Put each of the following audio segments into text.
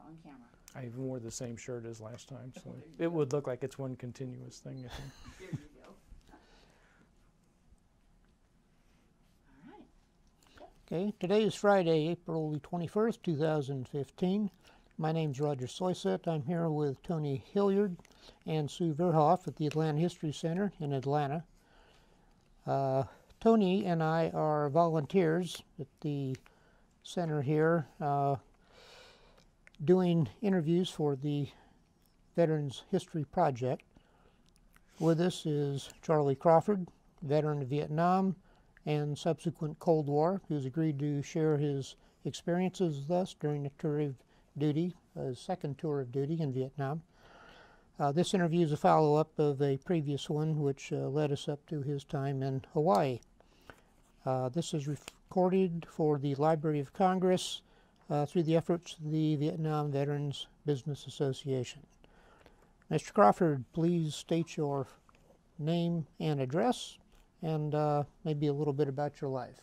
on camera. I even wore the same shirt as last time, so Oh, it would look like it's one continuous thing, I think. There you go. All right. Okay, today is Friday, April the 21st, 2015. My name's Roger Soyset. I'm here with Tony Hilliard and Sue Verhoff at the Atlanta History Center in Atlanta. Tony and I are volunteers at the center here doing interviews for the Veterans History Project. With us is Charlie Crawford, veteran of Vietnam and subsequent Cold War, who's agreed to share his experiences with us during the tour of duty, his second tour of duty in Vietnam. This interview is a follow-up of a previous one which led us up to his time in Hawaii. This is recorded for the Library of Congress through the efforts of the Vietnam Veterans Business Association. Mr. Crawford, please state your name and address, and maybe a little bit about your life.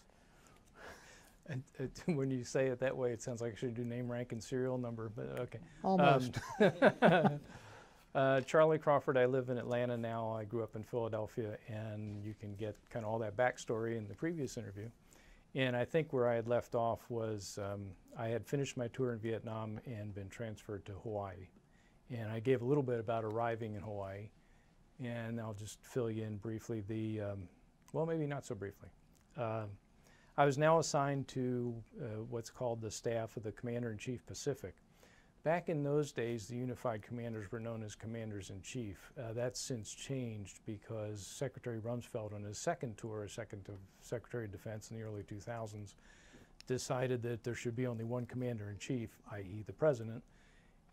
When you say it that way, it sounds like I should do name, rank, and serial number, but okay. Almost. Charlie Crawford, I live in Atlanta now. I grew up in Philadelphia, and you can get kind of all that backstory in the previous interview. And I think where I had left off was I had finished my tour in Vietnam and been transferred to Hawaii. And I gave a little bit about arriving in Hawaii, and I'll just fill you in briefly. Well, maybe not so briefly. I was now assigned to what's called the staff of the Commander-in-Chief Pacific. Back in those days, the unified commanders were known as Commanders-in-Chief. That's since changed because Secretary Rumsfeld, on his second tour as Secretary of Defense in the early 2000s, decided that there should be only one Commander-in-Chief, i.e. the President,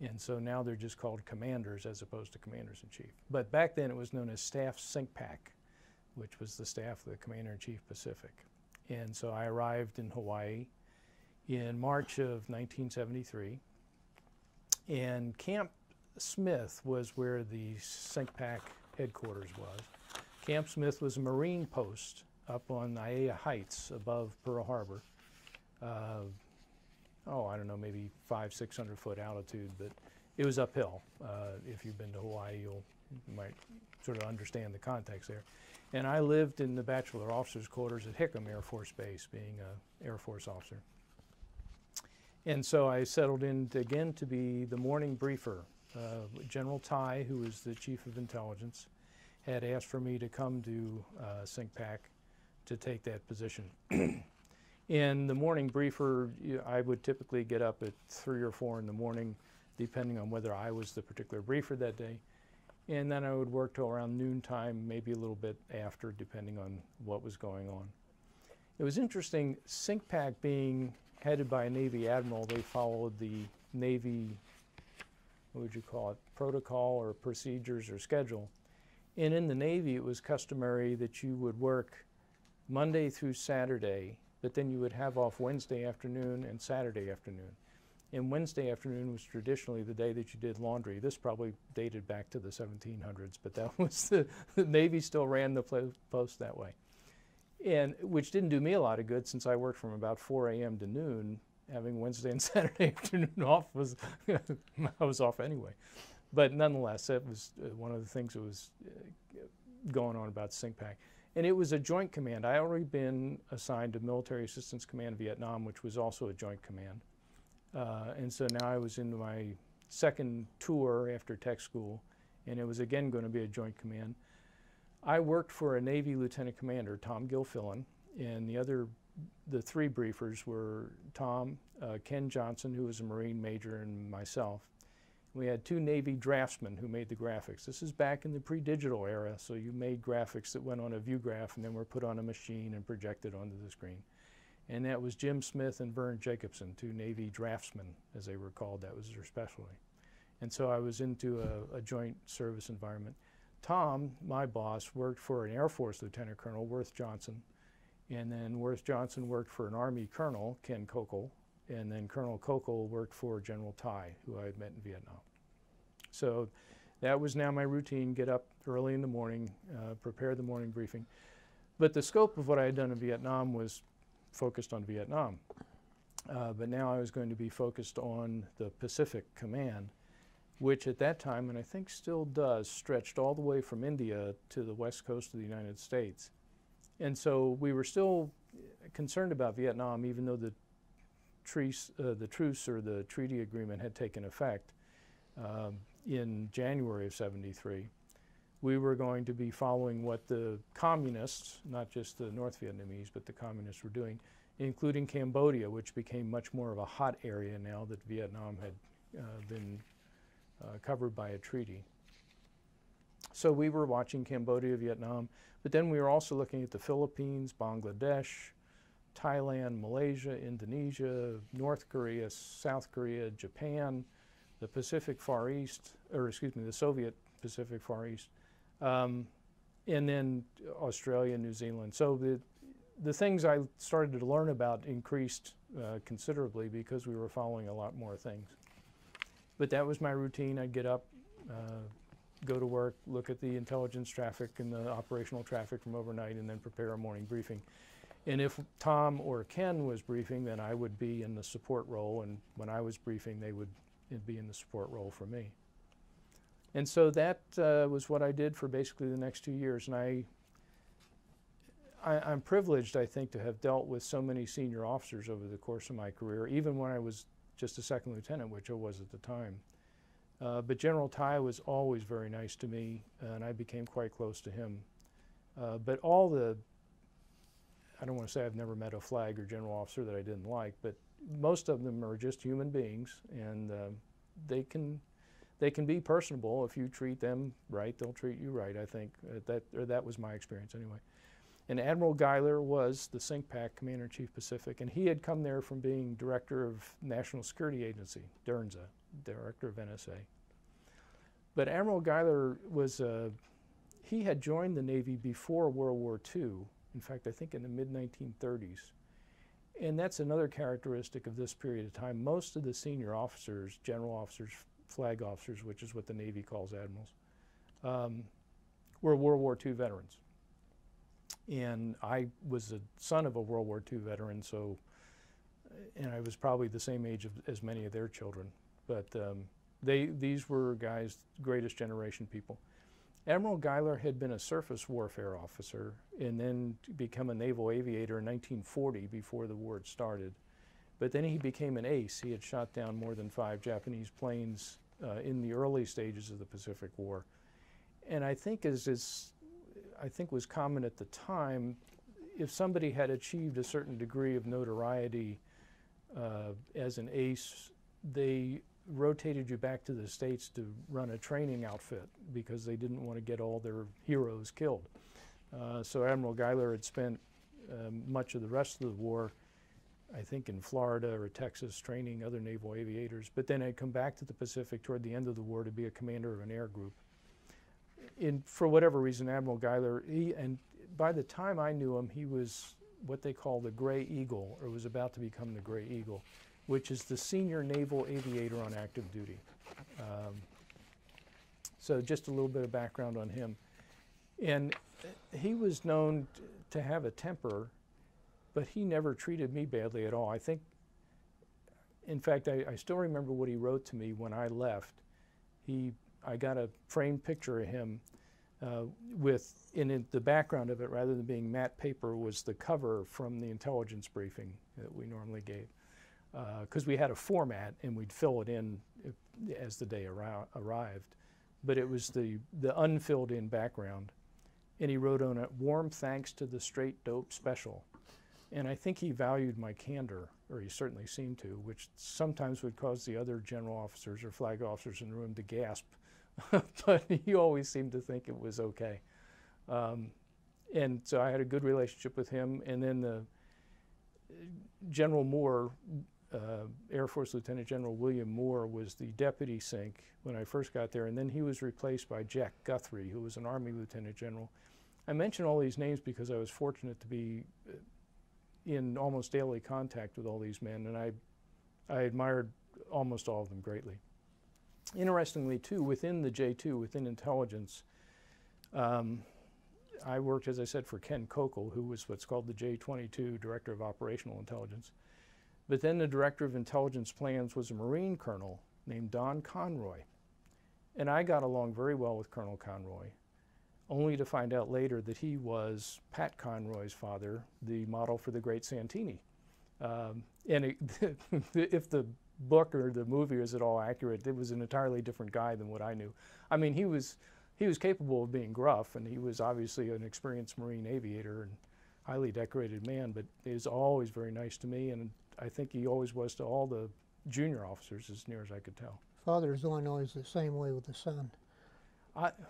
and so now they're just called Commanders as opposed to Commanders-in-Chief. But back then it was known as Staff SINCPAC, which was the staff of the Commander-in-Chief Pacific. And so I arrived in Hawaii in March of 1973. And Camp Smith was where the SINCPAC headquarters was. Camp Smith was a Marine post up on Aiea Heights above Pearl Harbor. I don't know, maybe 500-600 foot altitude, but it was uphill. If you've been to Hawaii, you might sort of understand the context there. And I lived in the Bachelor Officers' Quarters at Hickam Air Force Base, being an Air Force officer. And so I settled in again to be the morning briefer. General Tai, who was the Chief of Intelligence, had asked for me to come to SINCPAC to take that position. In the morning briefer, I would typically get up at 3 or 4 in the morning, depending on whether I was the particular briefer that day. And then I would work till around noontime, maybe a little bit after, depending on what was going on. It was interesting, SINCPAC being headed by a Navy admiral, they followed the Navy, what would you call it, protocol or procedures or schedule. And in the Navy, it was customary that you would work Monday through Saturday, but then you would have off Wednesday afternoon and Saturday afternoon. And Wednesday afternoon was traditionally the day that you did laundry. This probably dated back to the 1700s, but that was the Navy still ran the post that way. And which didn't do me a lot of good since I worked from about 4 a.m. to noon. Having Wednesday and Saturday afternoon off was, I was off anyway. But nonetheless, that was one of the things that was going on about SINCPAC. And it was a joint command. I had already been assigned to Military Assistance Command Vietnam, which was also a joint command. And so now I was in my second tour after tech school, and it was again going to be a joint command. I worked for a Navy Lieutenant Commander, Tom Gilfillan, and the 3 briefers were Tom, Ken Johnson, who was a Marine major, and myself. We had 2 Navy draftsmen who made the graphics. This is back in the pre-digital era, so you made graphics that went on a view graph and then were put on a machine and projected onto the screen. And that was Jim Smith and Vern Jacobson, 2 Navy draftsmen, as they were called. That was their specialty. And so I was into a joint service environment. Tom, my boss, worked for an Air Force Lieutenant Colonel, Worth Johnson, and then Worth Johnson worked for an Army Colonel, Ken Kokel, and then Colonel Kokel worked for General Tai, who I had met in Vietnam. So that was now my routine: get up early in the morning, prepare the morning briefing. But the scope of what I had done in Vietnam was focused on Vietnam. But now I was going to be focused on the Pacific Command, which at that time, and I think still does, stretched all the way from India to the west coast of the United States. And so we were still concerned about Vietnam, even though the truce or the treaty agreement had taken effect in January of '73. We were going to be following what the communists, not just the North Vietnamese, but the communists were doing, including Cambodia, which became much more of a hot area now that Vietnam had been covered by a treaty. So we were watching Cambodia, Vietnam, but then we were also looking at the Philippines, Bangladesh, Thailand, Malaysia, Indonesia, North Korea, South Korea, Japan, the Pacific Far East, or excuse me, the Soviet Pacific Far East, and then Australia, New Zealand. So the things I started to learn about increased considerably because we were following a lot more things. But that was my routine. I'd get up, go to work, look at the intelligence traffic and the operational traffic from overnight, and then prepare a morning briefing. And if Tom or Ken was briefing, then I would be in the support role, and when I was briefing, they would be in the support role for me. And so that was what I did for basically the next 2 years. And I'm privileged, I think, to have dealt with so many senior officers over the course of my career, even when I was just a second lieutenant, which I was at the time. But General Tai was always very nice to me, and I became quite close to him. But all the, I don't want to say I've never met a flag or general officer that I didn't like, but most of them are just human beings, and they can be personable. If you treat them right, they'll treat you right, I think. That was my experience anyway. And Admiral Guyler was the CINCPAC Commander-in-Chief Pacific, and he had come there from being Director of National Security Agency, DERNSA, Director of NSA. But Admiral Guyler was, he had joined the Navy before World War II, in fact, I think in the mid-1930s. And that's another characteristic of this period of time. Most of the senior officers, general officers, flag officers, which is what the Navy calls admirals, were World War II veterans. And I was a son of a World War II veteran, so, and I was probably the same age as many of their children. But these were guys, greatest generation people. Admiral Guyler had been a surface warfare officer and then become a naval aviator in 1940 before the war had started. But then he became an ace. He had shot down more than 5 Japanese planes in the early stages of the Pacific War. And I think was common at the time, if somebody had achieved a certain degree of notoriety as an ace, they rotated you back to the States to run a training outfit because they didn't want to get all their heroes killed. So Admiral Guyler had spent much of the rest of the war, I think in Florida or Texas, training other naval aviators, but then had come back to the Pacific toward the end of the war to be a commander of an air group. For whatever reason, Admiral Guyler, and by the time I knew him, he was what they call the Gray Eagle, or was about to become the Gray Eagle, which is the senior naval aviator on active duty. So just a little bit of background on him. And he was known to have a temper, but he never treated me badly at all. I think, in fact, I still remember what he wrote to me when I left. I got a framed picture of him in the background of it, rather than being matte paper, was the cover from the intelligence briefing that we normally gave. Because we had a format and we'd fill it in as the day arrived. But it was the unfilled in background. And he wrote on it, "Warm thanks to the Straight Dope Special." And I think he valued my candor, or he certainly seemed to, which sometimes would cause the other general officers or flag officers in the room to gasp. But he always seemed to think it was okay. And so I had a good relationship with him. And then General Moore, Air Force Lieutenant General William Moore, was the deputy CINC when I first got there. And then he was replaced by Jack Guthrie, who was an Army Lieutenant General. I mention all these names because I was fortunate to be in almost daily contact with all these men, and I admired almost all of them greatly. Interestingly, too, within the J2, within intelligence, I worked, as I said, for Ken Kokel, who was what's called the J22, Director of Operational Intelligence. But then the director of intelligence plans was a Marine colonel named Don Conroy. And I got along very well with Colonel Conroy, only to find out later that he was Pat Conroy's father, the model for the Great Santini. If the book or the movie is at all accurate, it was an entirely different guy than what I knew. I mean, he was capable of being gruff, and he was obviously an experienced Marine aviator and highly decorated man, but he was always very nice to me, and I think he always was to all the junior officers, as near as I could tell. Father's only always the same way with the son.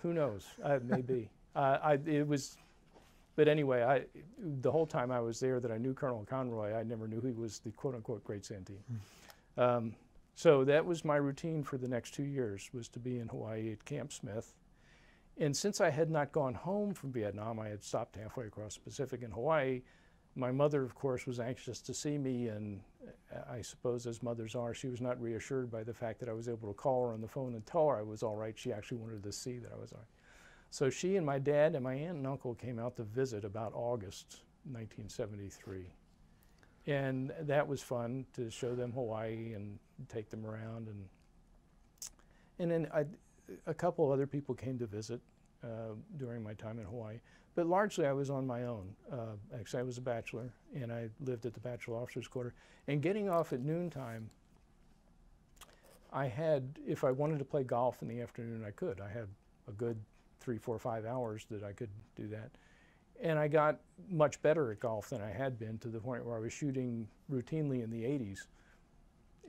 Who knows? Maybe. But anyway, the whole time I was there that I knew Colonel Conroy, I never knew he was the quote-unquote Great Santini. So that was my routine for the next 2 years, was to be in Hawaii at Camp Smith. And since I had not gone home from Vietnam, I had stopped halfway across the Pacific in Hawaii. My mother, of course, was anxious to see me, and I suppose as mothers are, she was not reassured by the fact that I was able to call her on the phone and tell her I was all right. She actually wanted to see that I was all right. So she and my dad and my aunt and uncle came out to visit about August 1973. And that was fun to show them Hawaii and take them around. And then a couple of other people came to visit during my time in Hawaii. But largely I was on my own. Actually, I was a bachelor, and I lived at the Bachelor Officers' Quarter. And getting off at noontime, I had, if I wanted to play golf in the afternoon, I could. I had a good 3, 4, 5 hours that I could do that. And I got much better at golf than I had been, to the point where I was shooting routinely in the 80s.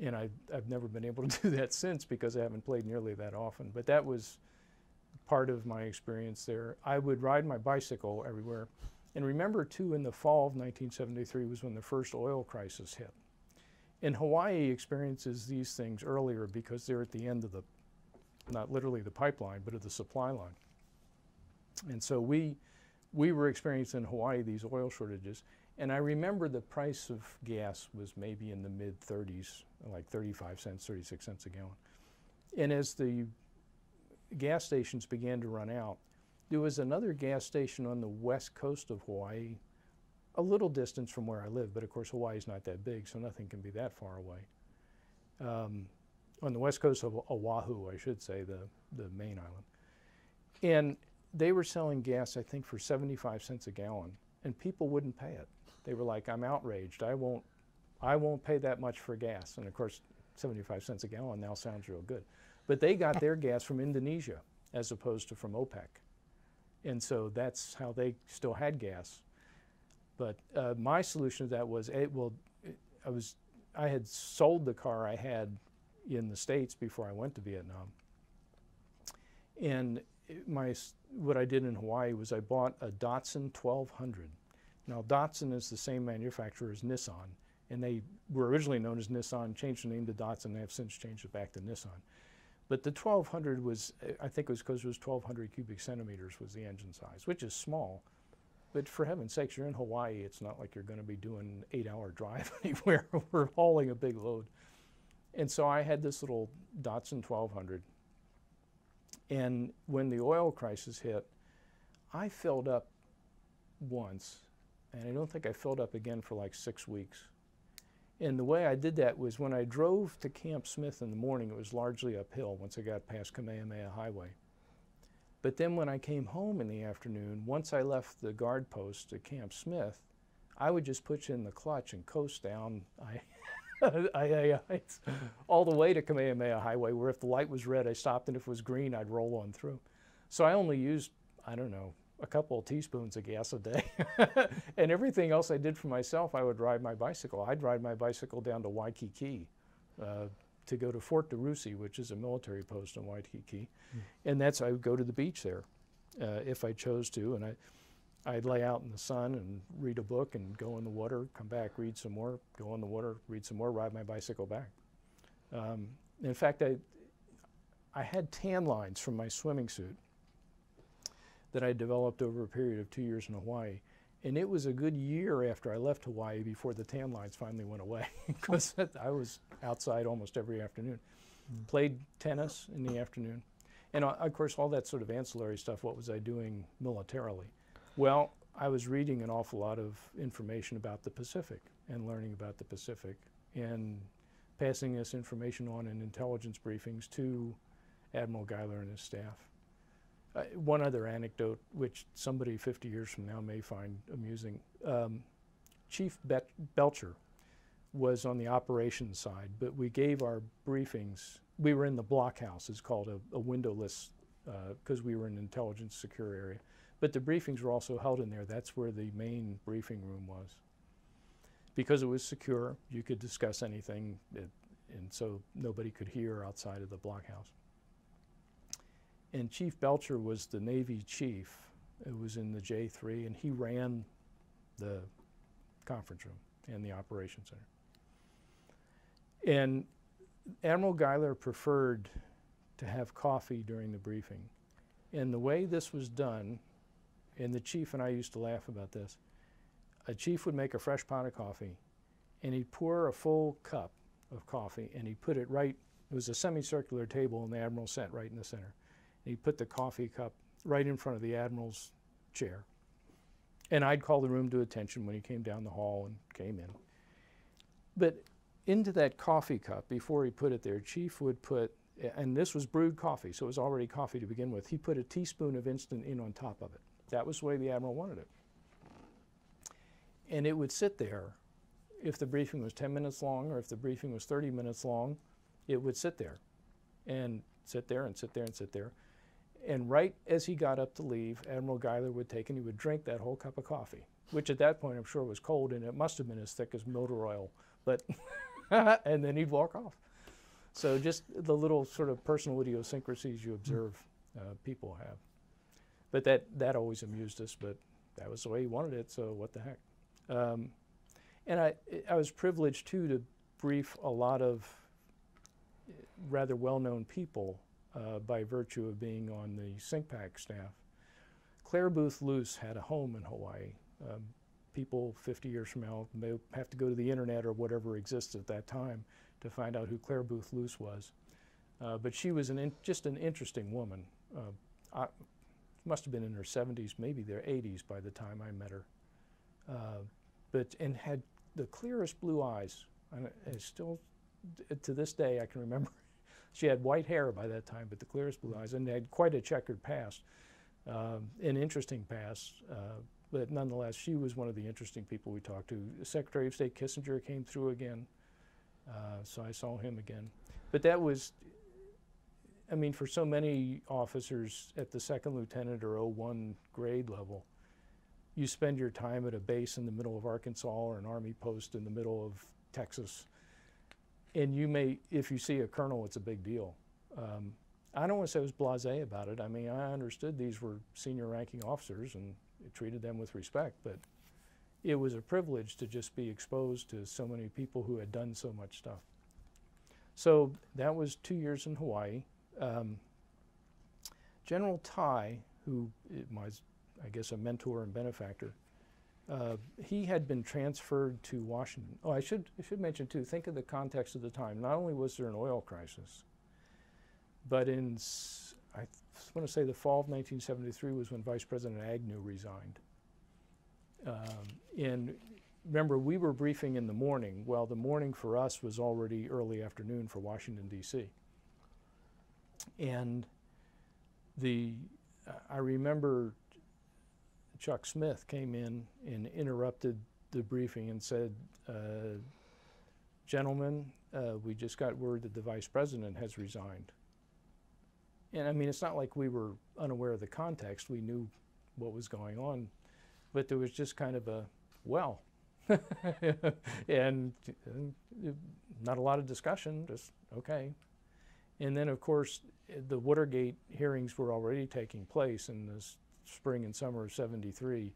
And I've never been able to do that since, because I haven't played nearly that often. But that was part of my experience there. I would ride my bicycle everywhere. And remember, too, in the fall of 1973 was when the first oil crisis hit. And Hawaii experiences these things earlier because they're at the end of the, not literally the pipeline, but of the supply line. And so we were experiencing in Hawaii these oil shortages. And I remember the price of gas was maybe in the mid-30s, like 35 cents, 36 cents a gallon. And as the gas stations began to run out, there was another gas station on the west coast of Hawaii, a little distance from where I live, but of course Hawaii's not that big, so nothing can be that far away. On the west coast of Oahu, I should say, the main island. And they were selling gas, I think, for 75 cents a gallon, and people wouldn't pay it. They were like, I'm outraged. I won't pay that much for gas. And of course, 75 cents a gallon now sounds real good. But they got their gas from Indonesia as opposed to from OPEC. And so that's how they still had gas. But my solution to that was, I had sold the car I had in the States before I went to Vietnam. And what I did in Hawaii was I bought a Datsun 1200. Now, Datsun is the same manufacturer as Nissan, and they were originally known as Nissan, changed the name to Datsun. They have since changed it back to Nissan. But the 1200 was, I think it was because it was 1200 cubic centimeters was the engine size, which is small. But for heaven's sakes, you're in Hawaii. It's not like you're going to be doing an 8-hour drive anywhere. We're hauling a big load. And so I had this little Datsun 1200. And when the oil crisis hit, I filled up once, and I don't think I filled up again for like 6 weeks. And the way I did that was when I drove to Camp Smith in the morning, it was largely uphill once I got past Kamehameha Highway. But then when I came home in the afternoon, once I left the guard post at Camp Smith, I would just push in the clutch and coast down all the way to Kamehameha Highway, where if the light was red, I stopped, and if it was green, I'd roll on through. So I only used, I don't know, a couple of teaspoons of gas a day. And everything else I did for myself, I would ride my bicycle. I'd ride my bicycle down to Waikiki to go to Fort DeRussy, which is a military post in Waikiki. And I would go to the beach there if I chose to. And I'd lay out in the sun and read a book and go in the water, come back, read some more, go in the water, read some more, ride my bicycle back. In fact, I had tan lines from my swimming suit that I developed over a period of 2 years in Hawaii. And it was a good year after I left Hawaii before the tan lines finally went away, because I was outside almost every afternoon. Played tennis in the afternoon. And of course, all that sort of ancillary stuff, what was I doing militarily? Well, I was reading an awful lot of information about the Pacific and learning about the Pacific. and passing this information on in intelligence briefings to Admiral Guyler and his staff. One other anecdote, which somebody 50 years from now may find amusing. Chief Belcher was on the operations side, but we gave our briefings, we were in the blockhouse, it's called a windowless, because we were in an intelligence secure area. But the briefings were also held in there. That's where the main briefing room was. Because it was secure, you could discuss anything, and so nobody could hear outside of the blockhouse. And Chief Belcher was the Navy chief. It was in the J3, and he ran the conference room and the operations center. And Admiral Guyler preferred to have coffee during the briefing. And the way this was done, and the chief and I used to laugh about this, a chief would make a fresh pot of coffee, and he'd pour a full cup of coffee, and he'd put it right, it was a semicircular table, and the admiral sat right in the center. And he'd put the coffee cup right in front of the admiral's chair. And I'd call the room to attention when he came down the hall and came in. But into that coffee cup, before he put it there, Chief would put, and this was brewed coffee, so it was already coffee to begin with, he put a teaspoon of instant in on top of it. That was the way the admiral wanted it. And it would sit there. If the briefing was 10 minutes long or if the briefing was 30 minutes long, it would sit there and sit there and sit there and sit there. And right as he got up to leave, Admiral Guyler would take and he would drink that whole cup of coffee, which at that point I'm sure was cold, and it must have been as thick as motor oil, but and then he'd walk off. So just the little sort of personal idiosyncrasies you observe people have. But that always amused us, but that was the way he wanted it, so what the heck. And I was privileged too to brief a lot of rather well-known people by virtue of being on the SINCPAC staff. Clare Boothe Luce had a home in Hawaii. People 50 years from now may have to go to the internet or whatever exists at that time to find out who Clare Boothe Luce was. But she was just an interesting woman. Must have been in her 70s, maybe their 80s by the time I met her. And had the clearest blue eyes. And still, to this day, I can remember. She had white hair by that time, but the clearest blue eyes, and had quite a checkered past, an interesting past. But nonetheless, she was one of the interesting people we talked to. Secretary of State Kissinger came through again, so I saw him again. But that was, I mean, for so many officers at the second lieutenant or 01 grade level, you spend your time at a base in the middle of Arkansas or an army post in the middle of Texas, and you may, if you see a colonel, it's a big deal. I don't want to say I was blasé about it. I mean, I understood these were senior ranking officers and treated them with respect, but it was a privilege to just be exposed to so many people who had done so much stuff. So that was 2 years in Hawaii. General Tai, who was, I guess, a mentor and benefactor, he had been transferred to Washington. Oh, I should mention too, think of the context of the time. Not only was there an oil crisis, but in, I want to say the fall of 1973 was when Vice President Agnew resigned. And remember, we were briefing in the morning. Well, the morning for us was already early afternoon for Washington, D.C. And I remember Chuck Smith came in and interrupted the briefing and said, gentlemen, we just got word that the Vice President has resigned. And I mean, it's not like we were unaware of the context. We knew what was going on, but there was just kind of a, well, and not a lot of discussion, just okay. And then, of course, the Watergate hearings were already taking place in the spring and summer of '73.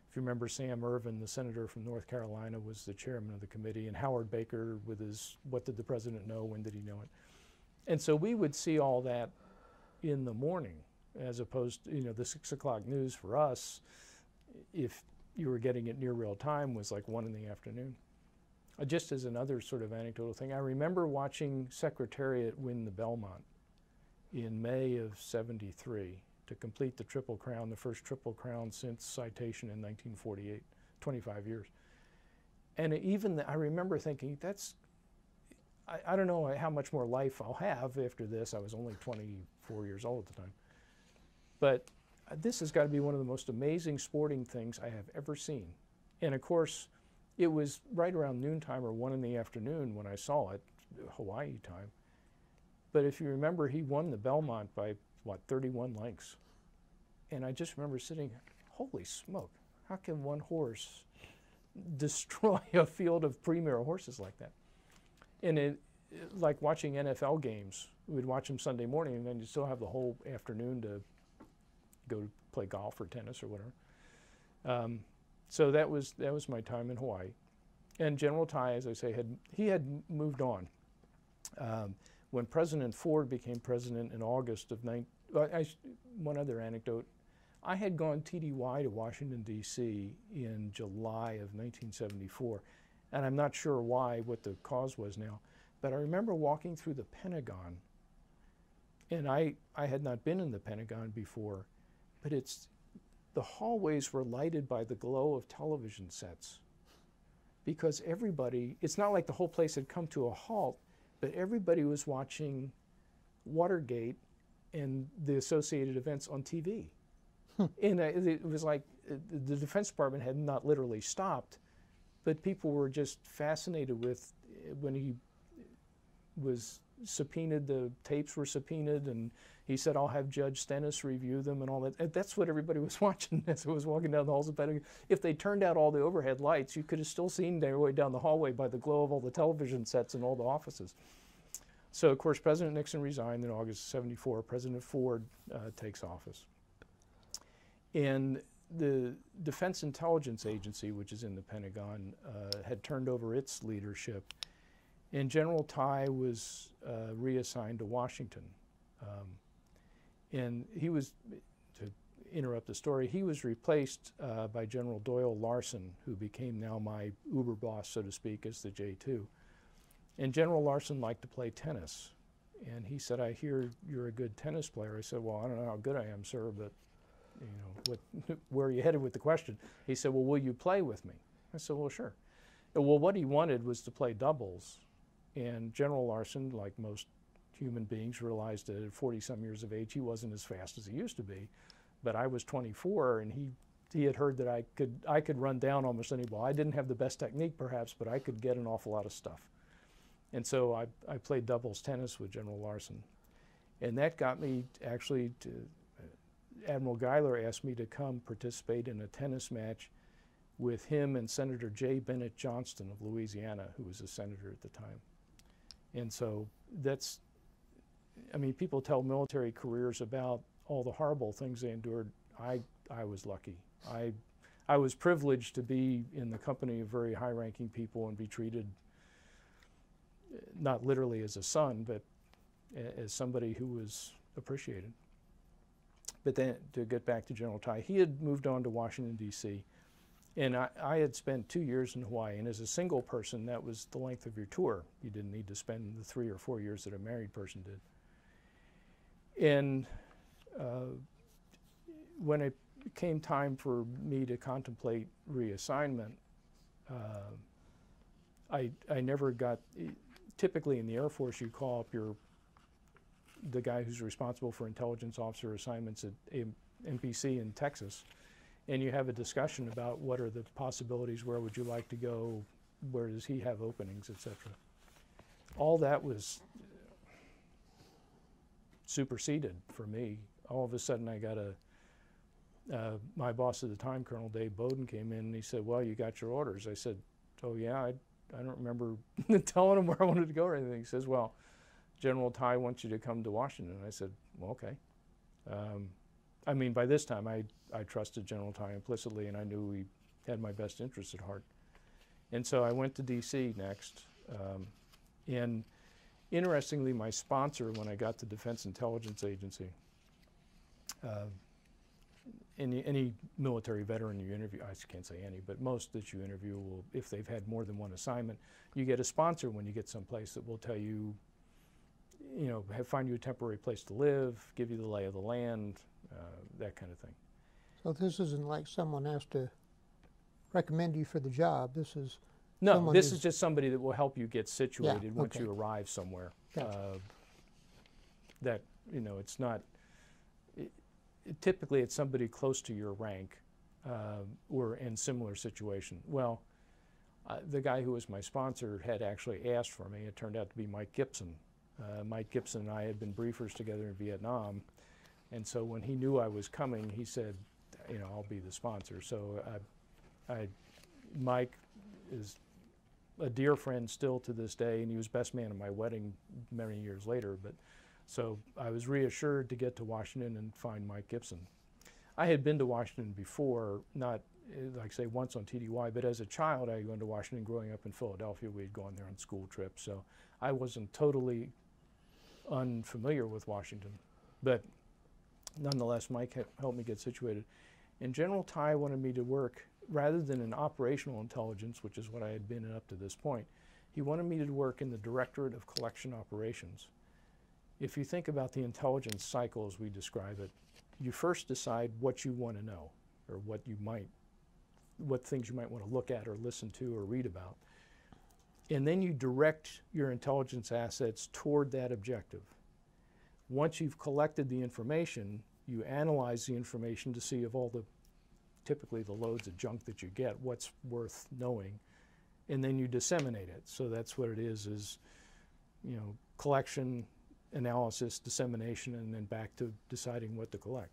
If you remember, Sam Ervin, the senator from North Carolina, was the chairman of the committee, and Howard Baker with his, what did the president know, when did he know it? And so we would see all that in the morning, as opposed to, you know, the 6 o'clock news for us, if you were getting it near real time, was like 1 in the afternoon. Just as another sort of anecdotal thing, I remember watching Secretariat win the Belmont in May of '73 to complete the Triple Crown, the first Triple Crown since citation in 1948, 25 years. And even I remember thinking, that's I don't know how much more life I'll have after this. I was only 24 years old at the time. But this has got to be one of the most amazing sporting things I have ever seen. And of course, it was right around noontime or 1 in the afternoon when I saw it, Hawaii time. But if you remember, he won the Belmont by, what, 31 lengths. And I just remember sitting, holy smoke, how can one horse destroy a field of premier horses like that? And like watching NFL games, we'd watch them Sunday morning, and then you still have the whole afternoon to go play golf or tennis or whatever. So that was my time in Hawaii. And General Tai, as I say, had moved on. When President Ford became president in August of one other anecdote, I had gone TDY to Washington, D.C. in July of 1974, and I'm not sure what the cause was now, but I remember walking through the Pentagon, and I had not been in the Pentagon before, but the hallways were lighted by the glow of television sets, because everybody, it's not like the whole place had come to a halt, but everybody was watching Watergate and the associated events on TV. And it was like the Defense Department had not literally stopped, but people were just fascinated with when he was subpoenaed, the tapes were subpoenaed, and he said, I'll have Judge Stennis review them and all that. And that's what everybody was watching as I was walking down the halls of Pentagon. If they turned out all the overhead lights, you could have still seen their way down the hallway by the glow of all the television sets in all the offices. So, of course, President Nixon resigned in August of '74. President Ford takes office. And the Defense Intelligence Agency, which is in the Pentagon, had turned over its leadership. And General Tai was reassigned to Washington. And he was, to interrupt the story, he was replaced by General Doyle Larson, who became now my Uber boss, so to speak, as the J2. And General Larson liked to play tennis. And he said, I hear you're a good tennis player. I said, well, I don't know how good I am, sir, but you know, where are you headed with the question? He said, well, will you play with me? I said, well, sure. And, well, what he wanted was to play doubles. And General Larson, like most human beings, realized that at 40-some years of age, he wasn't as fast as he used to be. But I was 24, and he had heard that I could run down almost any ball. I didn't have the best technique, perhaps, but I could get an awful lot of stuff. And so I played doubles tennis with General Larson. And that got me actually to, Admiral Guyler asked me to come participate in a tennis match with him and Senator J. Bennett Johnston of Louisiana, who was a senator at the time. And so that's, I mean, people tell military careers about all the horrible things they endured. I was lucky. I was privileged to be in the company of very high-ranking people and be treated not literally as a son, but as somebody who was appreciated. But then, to get back to General Tai, he had moved on to Washington, D.C., and I had spent 2 years in Hawaii, and as a single person, that was the length of your tour. You didn't need to spend the 3 or 4 years that a married person did. And when it came time for me to contemplate reassignment, I never got, typically in the Air Force, you call up the guy who's responsible for intelligence officer assignments at MPC in Texas, and you have a discussion about what are the possibilities, where would you like to go, where does he have openings, etc. All that was superseded for me. All of a sudden I got my boss at the time, Colonel Dave Bowden, came in and he said, well, you got your orders. I said, oh yeah, I don't remember telling him where I wanted to go or anything. He says, well, General Tai wants you to come to Washington. I said, well, okay. I mean, by this time, I trusted General Tai implicitly, and I knew he had my best interests at heart. And so I went to D.C. next. And interestingly, my sponsor, when I got to Defense Intelligence Agency, any military veteran you interview, I can't say any, but most that you interview will, if they've had more than one assignment, you get a sponsor when you get someplace that will tell you, you know, find you a temporary place to live, give you the lay of the land, that kind of thing. So this isn't like someone has to recommend you for the job. This is No, Someone this is- is just somebody that will help you get situated once okay. you arrive somewhere. Gotcha. That, you know, it's not, typically it's somebody close to your rank or in similar situation. Well, the guy who was my sponsor had actually asked for me. It turned out to be Mike Gibson. Mike Gibson and I had been briefers together in Vietnam, and so when he knew I was coming, he said, you know, I'll be the sponsor. So Mike is a dear friend still to this day, and he was best man at my wedding many years later. But so I was reassured to get to Washington and find Mike Gibson. I had been to Washington before, not like say once on TDY, but as a child I had gone to Washington growing up in Philadelphia. We had gone there on school trips, so I wasn't totally unfamiliar with Washington. But nonetheless, Mike helped me get situated. And General Tai wanted me to work, rather than in operational intelligence, which is what I had been up to this point, he wanted me to work in the Directorate of Collection Operations. If you think about the intelligence cycle as we describe it, you first decide what you want to know, or what things you might want to look at or listen to or read about. And then you direct your intelligence assets toward that objective. Once you've collected the information, you analyze the information to see if all the, typically the loads of junk that you get, what's worth knowing, and then you disseminate it. So that's what it is, you know, collection, analysis, dissemination, and then back to deciding what to collect.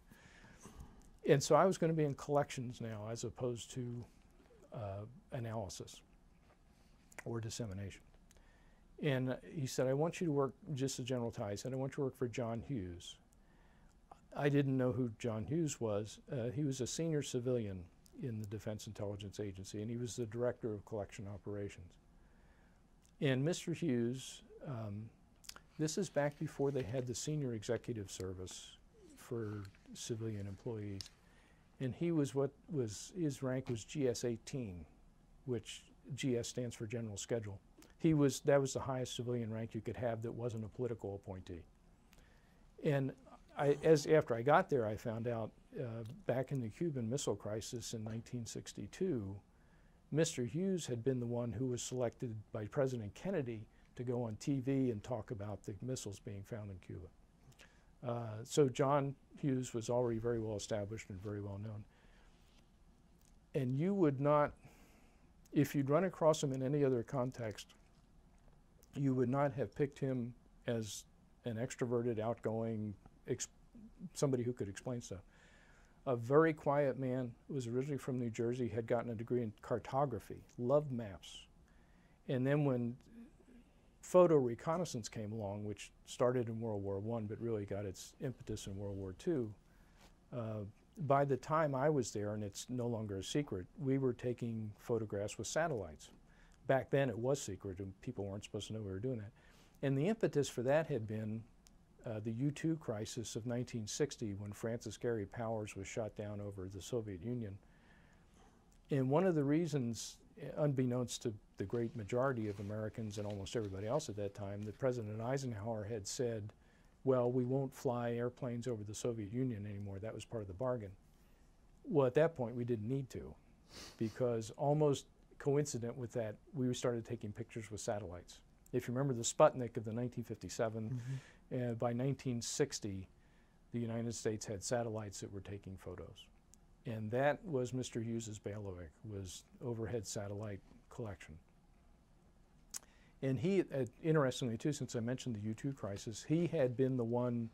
And so I was going to be in collections now as opposed to analysis or dissemination. And he said, I want you to work, just as General Tai said, I want you to work for John Hughes. I didn't know who John Hughes was. He was a senior civilian in the Defense Intelligence Agency, and he was the Director of Collection Operations. And Mr. Hughes, this is back before they had the Senior Executive Service for civilian employees. And he was his rank was GS-18, which GS stands for General Schedule. That was the highest civilian rank you could have that wasn't a political appointee. And after I got there, I found out back in the Cuban Missile Crisis in 1962, Mr. Hughes had been the one who was selected by President Kennedy to go on TV and talk about the missiles being found in Cuba. So John Hughes was already very well established and very well known. And you would not, if you'd run across him in any other context, you would not have picked him as an extroverted, outgoing, somebody who could explain stuff. A very quiet man, was originally from New Jersey, had gotten a degree in cartography, loved maps. And then when photo reconnaissance came along, which started in World War I but really got its impetus in World War II, by the time I was there, and it's no longer a secret, we were taking photographs with satellites. Back then it was secret and people weren't supposed to know we were doing that. And the impetus for that had been the U-2 crisis of 1960 when Francis Gary Powers was shot down over the Soviet Union. And one of the reasons, unbeknownst to the great majority of Americans and almost everybody else at that time, that President Eisenhower had said, well, we won't fly airplanes over the Soviet Union anymore. That was part of the bargain. Well, at that point, we didn't need to, because almost coincident with that, we started taking pictures with satellites. If you remember the Sputnik of the 1957, by 1960, the United States had satellites that were taking photos. And that was Mr. Hughes's bailiwick, was overhead satellite collection. And he, interestingly too, since I mentioned the U-2 crisis, he had been the one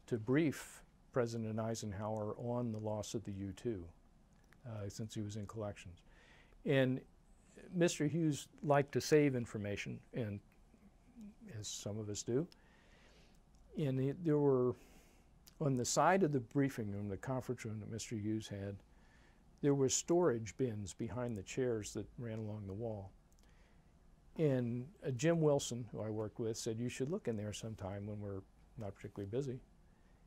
to brief President Eisenhower on the loss of the U-2, since he was in collections. And Mr. Hughes liked to save information, and as some of us do. And there were, on the side of the briefing room, the conference room that Mr. Hughes had, there were storage bins behind the chairs that ran along the wall. And Jim Wilson, who I worked with, said, you should look in there sometime when we're not particularly busy.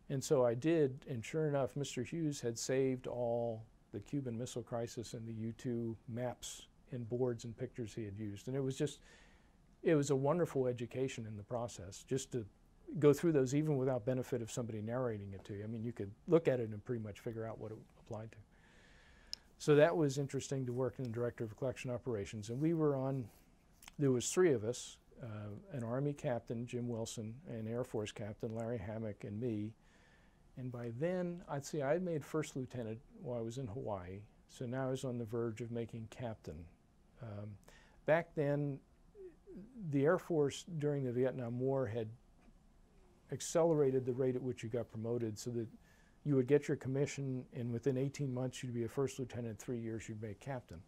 And so I did, and sure enough, Mr. Hughes had saved all the Cuban Missile Crisis and the U-2 maps and boards and pictures he had used. And it was just, it was a wonderful education in the process, just to go through those even without benefit of somebody narrating it to you. I mean, you could look at it and pretty much figure out what it applied to. So that was interesting to work in the Director of Collection Operations. And we were on, there was 3 of us, an Army captain, Jim Wilson, an Air Force captain, Larry Hammock, and me. And by then, I'd say I had made first lieutenant while I was in Hawaii. So now I was on the verge of making captain. Back then, the Air Force during the Vietnam War had accelerated the rate at which you got promoted so that you would get your commission, and within 18 months you'd be a first lieutenant, 3 years you'd make captain.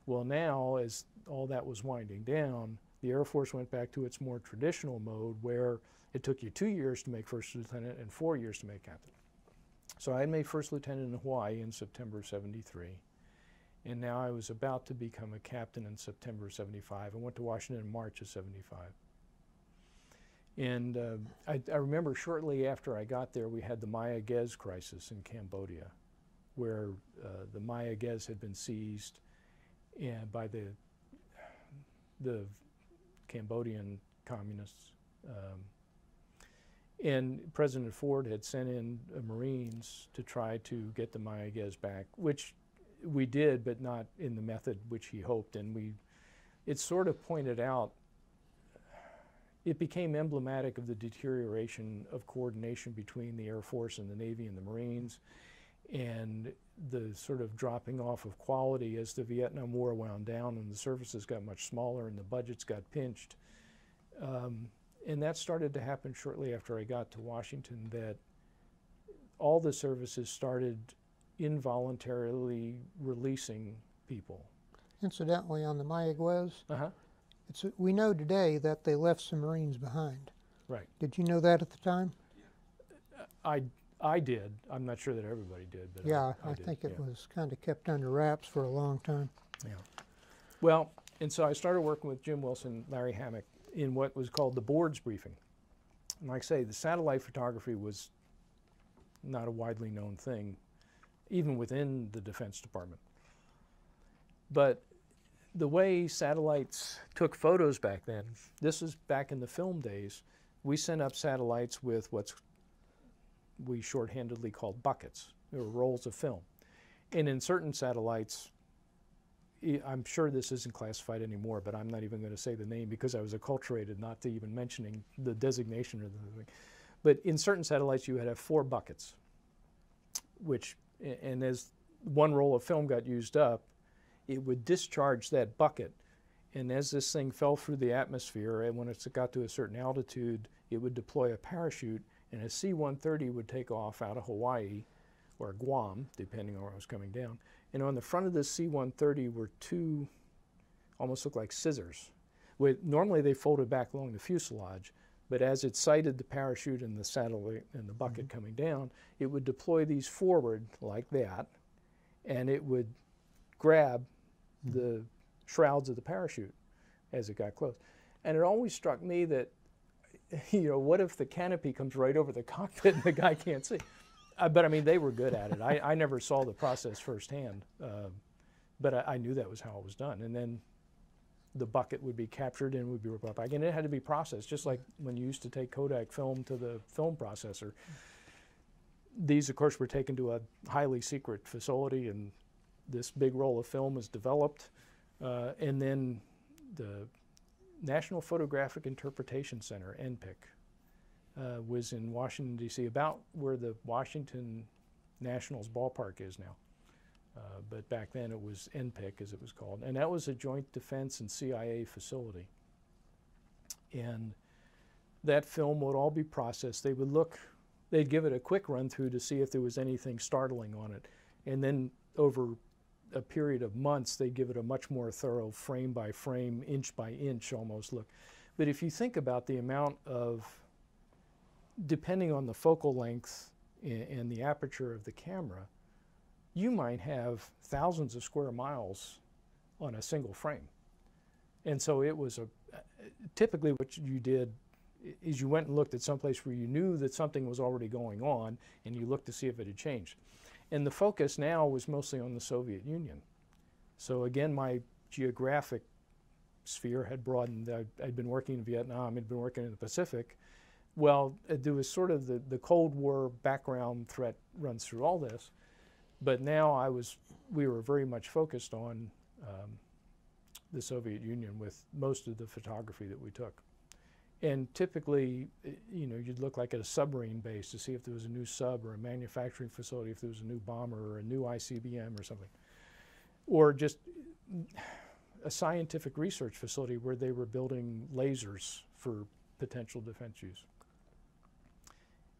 Well, now, as all that was winding down, the Air Force went back to its more traditional mode where it took you 2 years to make first lieutenant and 4 years to make captain. So I had made first lieutenant in Hawaii in September of '73, and now I was about to become a captain in September of '75. I went to Washington in March of '75. And I remember shortly after I got there, we had the Maya Gez crisis in Cambodia, where the Maya Gez had been seized by the Cambodian communists. And President Ford had sent in Marines to try to get the Maya Gez back, which we did, but not in the method which he hoped. And it sort of pointed out, it became emblematic of the deterioration of coordination between the Air Force and the Navy and the Marines, and the sort of dropping off of quality as the Vietnam War wound down and the services got much smaller and the budgets got pinched. And that started to happen shortly after I got to Washington, that all the services started involuntarily releasing people. Incidentally, on the Maya Gez, we know today that they left some Marines behind. Right. Did you know that at the time? I did. I'm not sure that everybody did, but yeah, I think it was kind of kept under wraps for a long time. Yeah. Well, and so I started working with Jim Wilson, Larry Hammock, in what was called the board's briefing. And like I say, the satellite photography was not a widely known thing, even within the Defense Department. But the way satellites took photos back then, this is back in the film days, we sent up satellites with what we shorthandedly called buckets. They were rolls of film. And in certain satellites, I'm sure this isn't classified anymore, but I'm not even going to say the name because I was acculturated not to even mentioning the designation or the thing. But in certain satellites, you would have 4 buckets, and as one roll of film got used up, it would discharge that bucket. And as this thing fell through the atmosphere, and when it got to a certain altitude, it would deploy a parachute, and a C-130 would take off out of Hawaii or Guam, depending on where it was coming down. And on the front of the C-130 were 2, almost looked like scissors. Normally they folded back along the fuselage, but as it sighted the parachute and the satellite and the bucket coming down, it would deploy these forward like that, and it would grab the shrouds of the parachute as it got close. And it always struck me that, what if the canopy comes right over the cockpit and the guy can't see? But I mean, they were good at it. I never saw the process firsthand, but I knew that was how it was done. And then the bucket would be captured and would be brought back. And it had to be processed, just like when you used to take Kodak film to the film processor. These, of course, were taken to a highly secret facility, and this big roll of film was developed. And then the National Photographic Interpretation Center, NPIC, was in Washington, D.C., about where the Washington Nationals ballpark is now. But back then it was NPIC, as it was called. And that was a Joint Defense and CIA facility. And that film would all be processed. They would they'd give it a quick run through to see if there was anything startling on it. And then over a period of months, they'd give it a much more thorough frame by frame, inch by inch almost look. But if you think about the amount of, depending on the focal length and the aperture of the camera, you might have thousands of square miles on a single frame. And so it was typically what you did is you went and looked at someplace where you knew that something was already going on, and you looked to see if it had changed. And the focus now was mostly on the Soviet Union. So again, my geographic sphere had broadened. I'd been working in Vietnam, I'd been working in the Pacific. Well, there was sort of the Cold War background threat runs through all this. But now we were very much focused on the Soviet Union with most of the photography that we took. And typically, you know, you'd look like at a submarine base to see if there was a new sub or a manufacturing facility, if there was a new bomber or a new ICBM or something. Or just a scientific research facility where they were building lasers for potential defense use.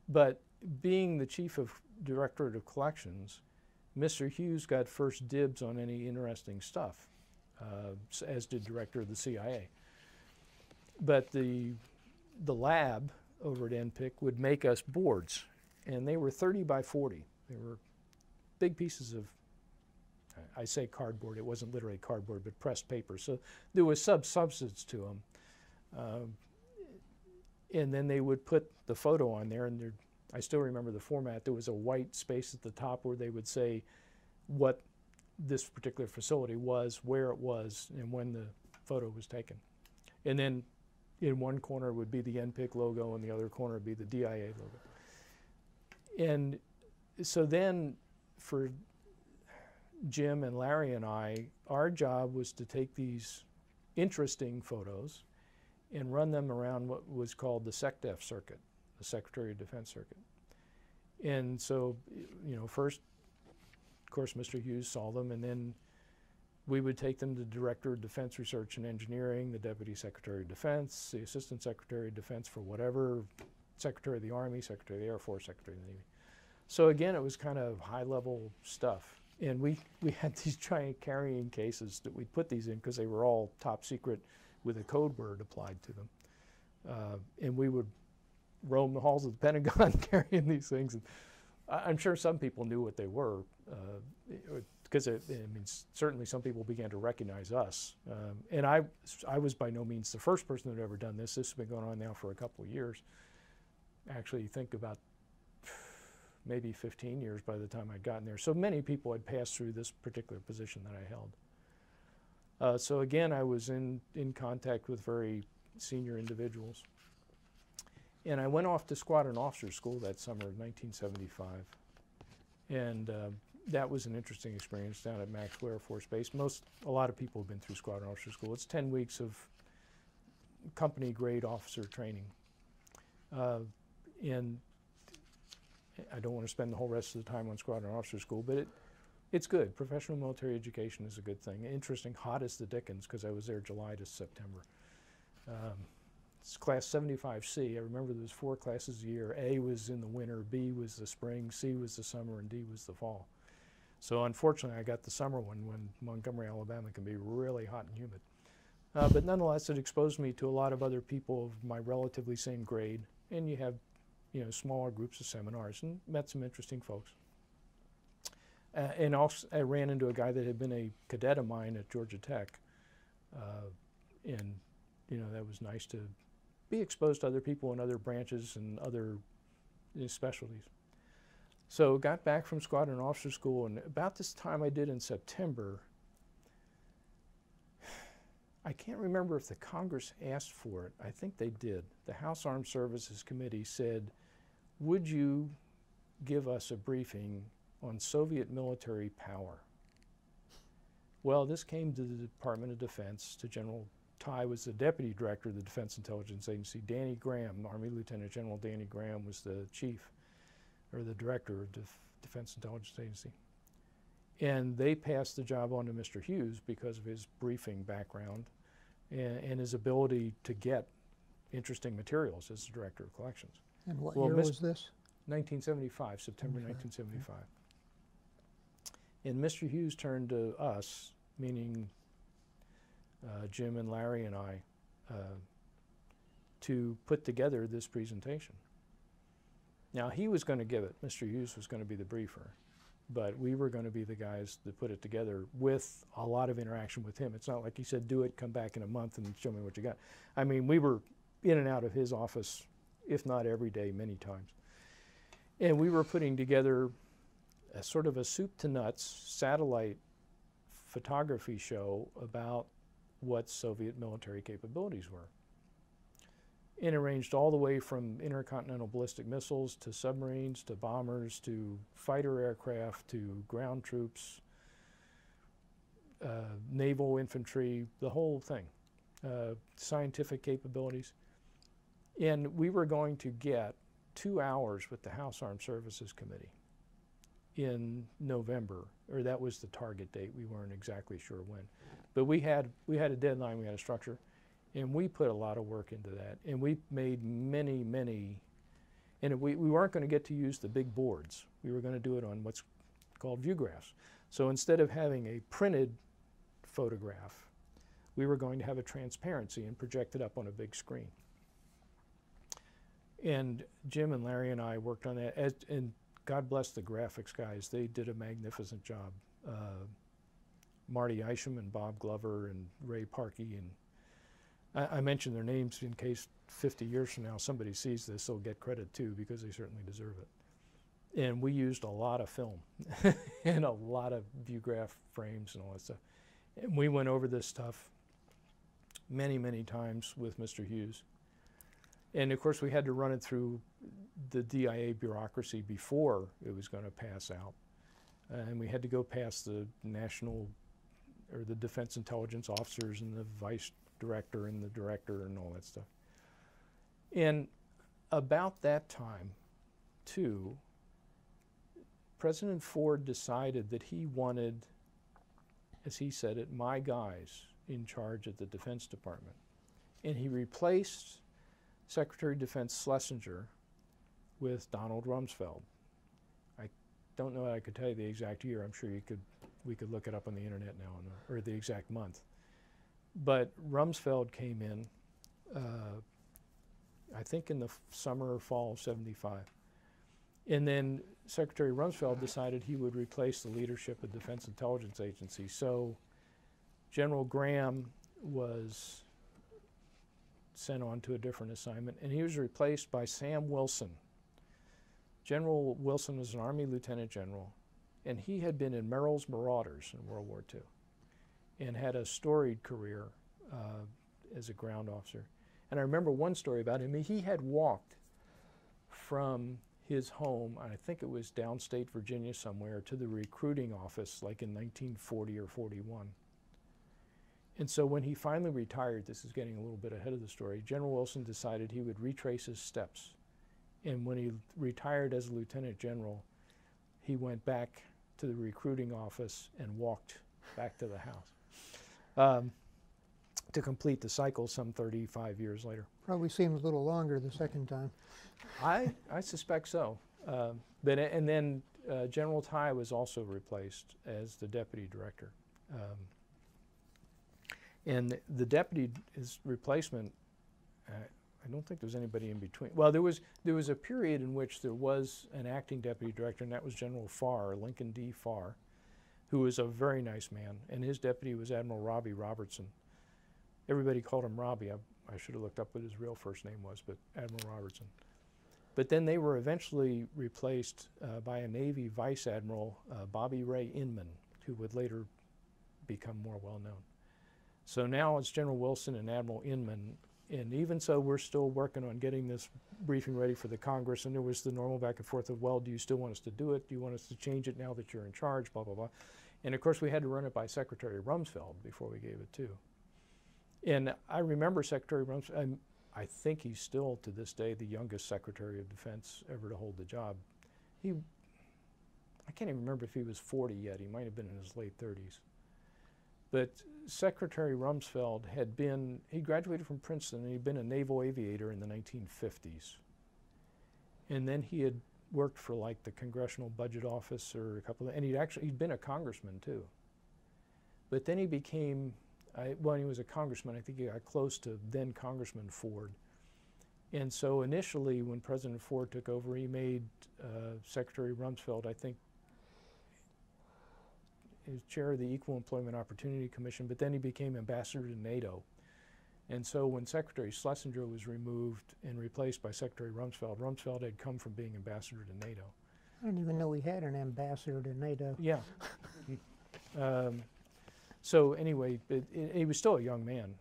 But being the chief of Directorate of Collections, Mr. Hughes got first dibs on any interesting stuff, as did director of the CIA. But the lab over at NPIC would make us boards, and they were 30 by 40. They were big pieces of, I say cardboard, it wasn't literally cardboard, but pressed paper. So there was substance to them. And then they would put the photo on there, and I still remember the format. There was a white space at the top where they would say what this particular facility was, where it was, and when the photo was taken. And then in one corner would be the NPIC logo, and the other corner would be the DIA logo. And so then for Jim and Larry and I, our job was to take these interesting photos and run them around what was called the SecDef circuit, the Secretary of Defense circuit. And so, you know, first, of course, Mr. Hughes saw them, and then we would take them to the Director of Defense Research and Engineering, the Deputy Secretary of Defense, the Assistant Secretary of Defense for whatever, Secretary of the Army, Secretary of the Air Force, Secretary of the Navy. So again, it was kind of high-level stuff. And we had these giant carrying cases that we'd put these in because they were all top secret with a code word applied to them. And we would roam the halls of the Pentagon carrying these things. And I'm sure some people knew what they were, because I mean, certainly some people began to recognize us. And I was by no means the first person that had ever done this. This has been going on now for a couple of years. Actually, think about maybe 15 years by the time I'd gotten there. So many people had passed through this particular position that I held. So again, I was in contact with very senior individuals. And I went off to Squadron Officer School that summer of 1975. And that was an interesting experience down at Maxwell Air Force Base. A lot of people have been through Squadron Officer School. It's 10 weeks of company grade officer training. And I don't want to spend the whole rest of the time on Squadron Officer School, but it's good. Professional military education is a good thing. Interesting, hot as the dickens, because I was there July to September. It's class 75C. I remember there was 4 classes a year. A was in the winter, B was the spring, C was the summer, and D was the fall. So unfortunately, I got the summer one when Montgomery, Alabama can be really hot and humid. But nonetheless, it exposed me to a lot of other people of my relatively same grade, and you have, you know, smaller groups of seminars, and met some interesting folks. And also, I ran into a guy that had been a cadet of mine at Georgia Tech, and you know, that was nice to be exposed to other people in other branches and other specialties. So got back from Squadron Officer School, and about this time I did in September, I can't remember if the Congress asked for it. I think they did. The House Armed Services Committee said, would you give us a briefing on Soviet military power? Well, this came to the Department of Defense, to General Ty was the Deputy Director of the Defense Intelligence Agency. Danny Graham, Army Lieutenant General Danny Graham, was the Chief, or the Director of Defense Intelligence Agency. And they passed the job on to Mr. Hughes because of his briefing background and his ability to get interesting materials as the Director of Collections. And what year was this? 1975, September 1975. And Mr. Hughes turned to us, meaning Jim and Larry and I, to put together this presentation. Now, he was going to give it. Mr. Hughes was going to be the briefer, but we were going to be the guys that put it together with a lot of interaction with him. It's not like he said, do it, come back in a month and show me what you got. I mean, we were in and out of his office, if not every day, many times. And we were putting together a sort of a soup to nuts satellite photography show about what Soviet military capabilities were. and it ranged all the way from intercontinental ballistic missiles to submarines to bombers to fighter aircraft to ground troops, naval infantry, the whole thing, scientific capabilities. And we were going to get 2 hours with the House Armed Services Committee in November, or that was the target date. We weren't exactly sure when. But we had a deadline, we had a structure, and we put a lot of work into that. And we made many, and we weren't going to get to use the big boards. We were going to do it on what's called view graphs. So instead of having a printed photograph, we were going to have a transparency and project it up on a big screen. And Jim and Larry and I worked on that, and God bless the graphics guys. They did a magnificent job. Marty Isham and Bob Glover and Ray Parkey, and I mention their names in case 50 years from now somebody sees this, they'll get credit too, because they certainly deserve it. And we used a lot of film and a lot of view graph frames and all that stuff. And we went over this stuff many, many times with Mr. Hughes. And of course we had to run it through the DIA bureaucracy before it was going to pass out. And we had to go past the national, or the defense intelligence officers and the vice director and the director and all that stuff. And about that time, too, President Ford decided that he wanted, as he said it, my guys in charge of the Defense Department. And he replaced Secretary of Defense Schlesinger with Donald Rumsfeld. I don't know that I could tell you the exact year. I'm sure we could look it up on the internet now, or the exact month. But Rumsfeld came in, I think in the summer or fall of '75. And then Secretary Rumsfeld decided he would replace the leadership of Defense Intelligence Agency. So General Graham was sent on to a different assignment, and he was replaced by Sam Wilson. General Wilson was an Army Lieutenant General, and he had been in Merrill's Marauders in World War II and had a storied career as a ground officer. And I remember one story about him. He had walked from his home, I think it was downstate Virginia somewhere, to the recruiting office like in 1940 or 41. And so when he finally retired, this is getting a little bit ahead of the story, General Wilson decided he would retrace his steps. And when he retired as a lieutenant general, he went back to the recruiting office and walked back to the house to complete the cycle some 35 years later. Probably seemed a little longer the second time. I suspect so. And then General Ty was also replaced as the deputy director. And the his replacement, I don't think there's anybody in between. Well, there was a period in which there was an acting deputy director, and that was General Farr, Lincoln D. Farr, who was a very nice man, and his deputy was Admiral Robbie Robertson. Everybody called him Robbie. I should have looked up what his real first name was, but Admiral Robertson. But then they were eventually replaced by a Navy Vice Admiral, Bobby Ray Inman, who would later become more well-known. So now it's General Wilson and Admiral Inman, and even so we're still working on getting this briefing ready for the Congress, and there was the normal back and forth of, well, do you still want us to do it? Do you want us to change it now that you're in charge, blah, blah, blah. And of course we had to run it by Secretary Rumsfeld before we gave it to. And I remember Secretary Rumsfeld, I think he's still to this day the youngest Secretary of Defense ever to hold the job. I can't even remember if he was 40 yet. He might have been in his late 30s. But Secretary Rumsfeld he graduated from Princeton, and he'd been a naval aviator in the 1950s. And then he had worked for like the Congressional Budget Office or a couple of, and he'd been a congressman too. But then he became, when he was a congressman, I think he got close to then Congressman Ford. And so initially when President Ford took over, he made Secretary Rumsfeld, I think, his chair of the Equal Employment Opportunity Commission, but then he became ambassador to NATO. And so when Secretary Schlesinger was removed and replaced by Secretary Rumsfeld, Rumsfeld had come from being ambassador to NATO. I didn't even know we had an ambassador to NATO. Yeah. So anyway, he was still a young man.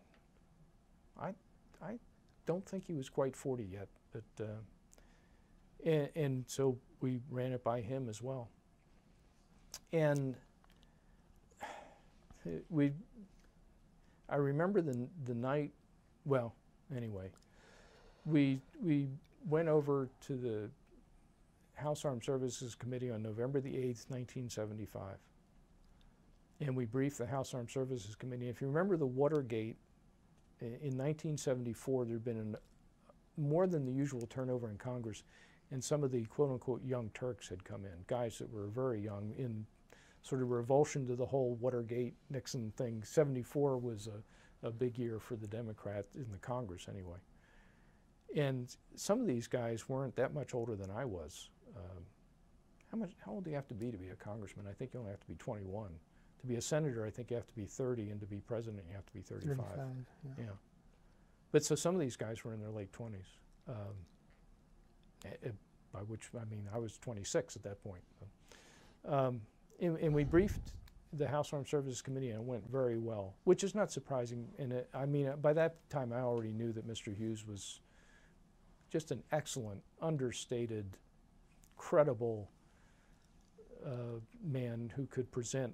don't think he was quite 40 yet, but and so we ran it by him as well. And I remember the night, well, anyway, we went over to the House Armed Services Committee on November the 8th, 1975. And we briefed the House Armed Services Committee. If you remember the Watergate, in 1974, there had been more than the usual turnover in Congress, and some of the quote-unquote young Turks had come in, guys that were very young, in sort of revulsion to the whole Watergate Nixon thing. 74 was a big year for the Democrats in the Congress anyway. And some of these guys weren't that much older than I was. How old do you have to be a congressman? I think you only have to be 21. To be a senator, I think you have to be 30, and to be president, you have to be 35. Yeah. But so some of these guys were in their late 20s, by which, I mean, I was 26 at that point. And we briefed the House Armed Services Committee, and it went very well, which is not surprising. And I mean, by that time, I already knew that Mr. Hughes was just an excellent, understated, credible man who could present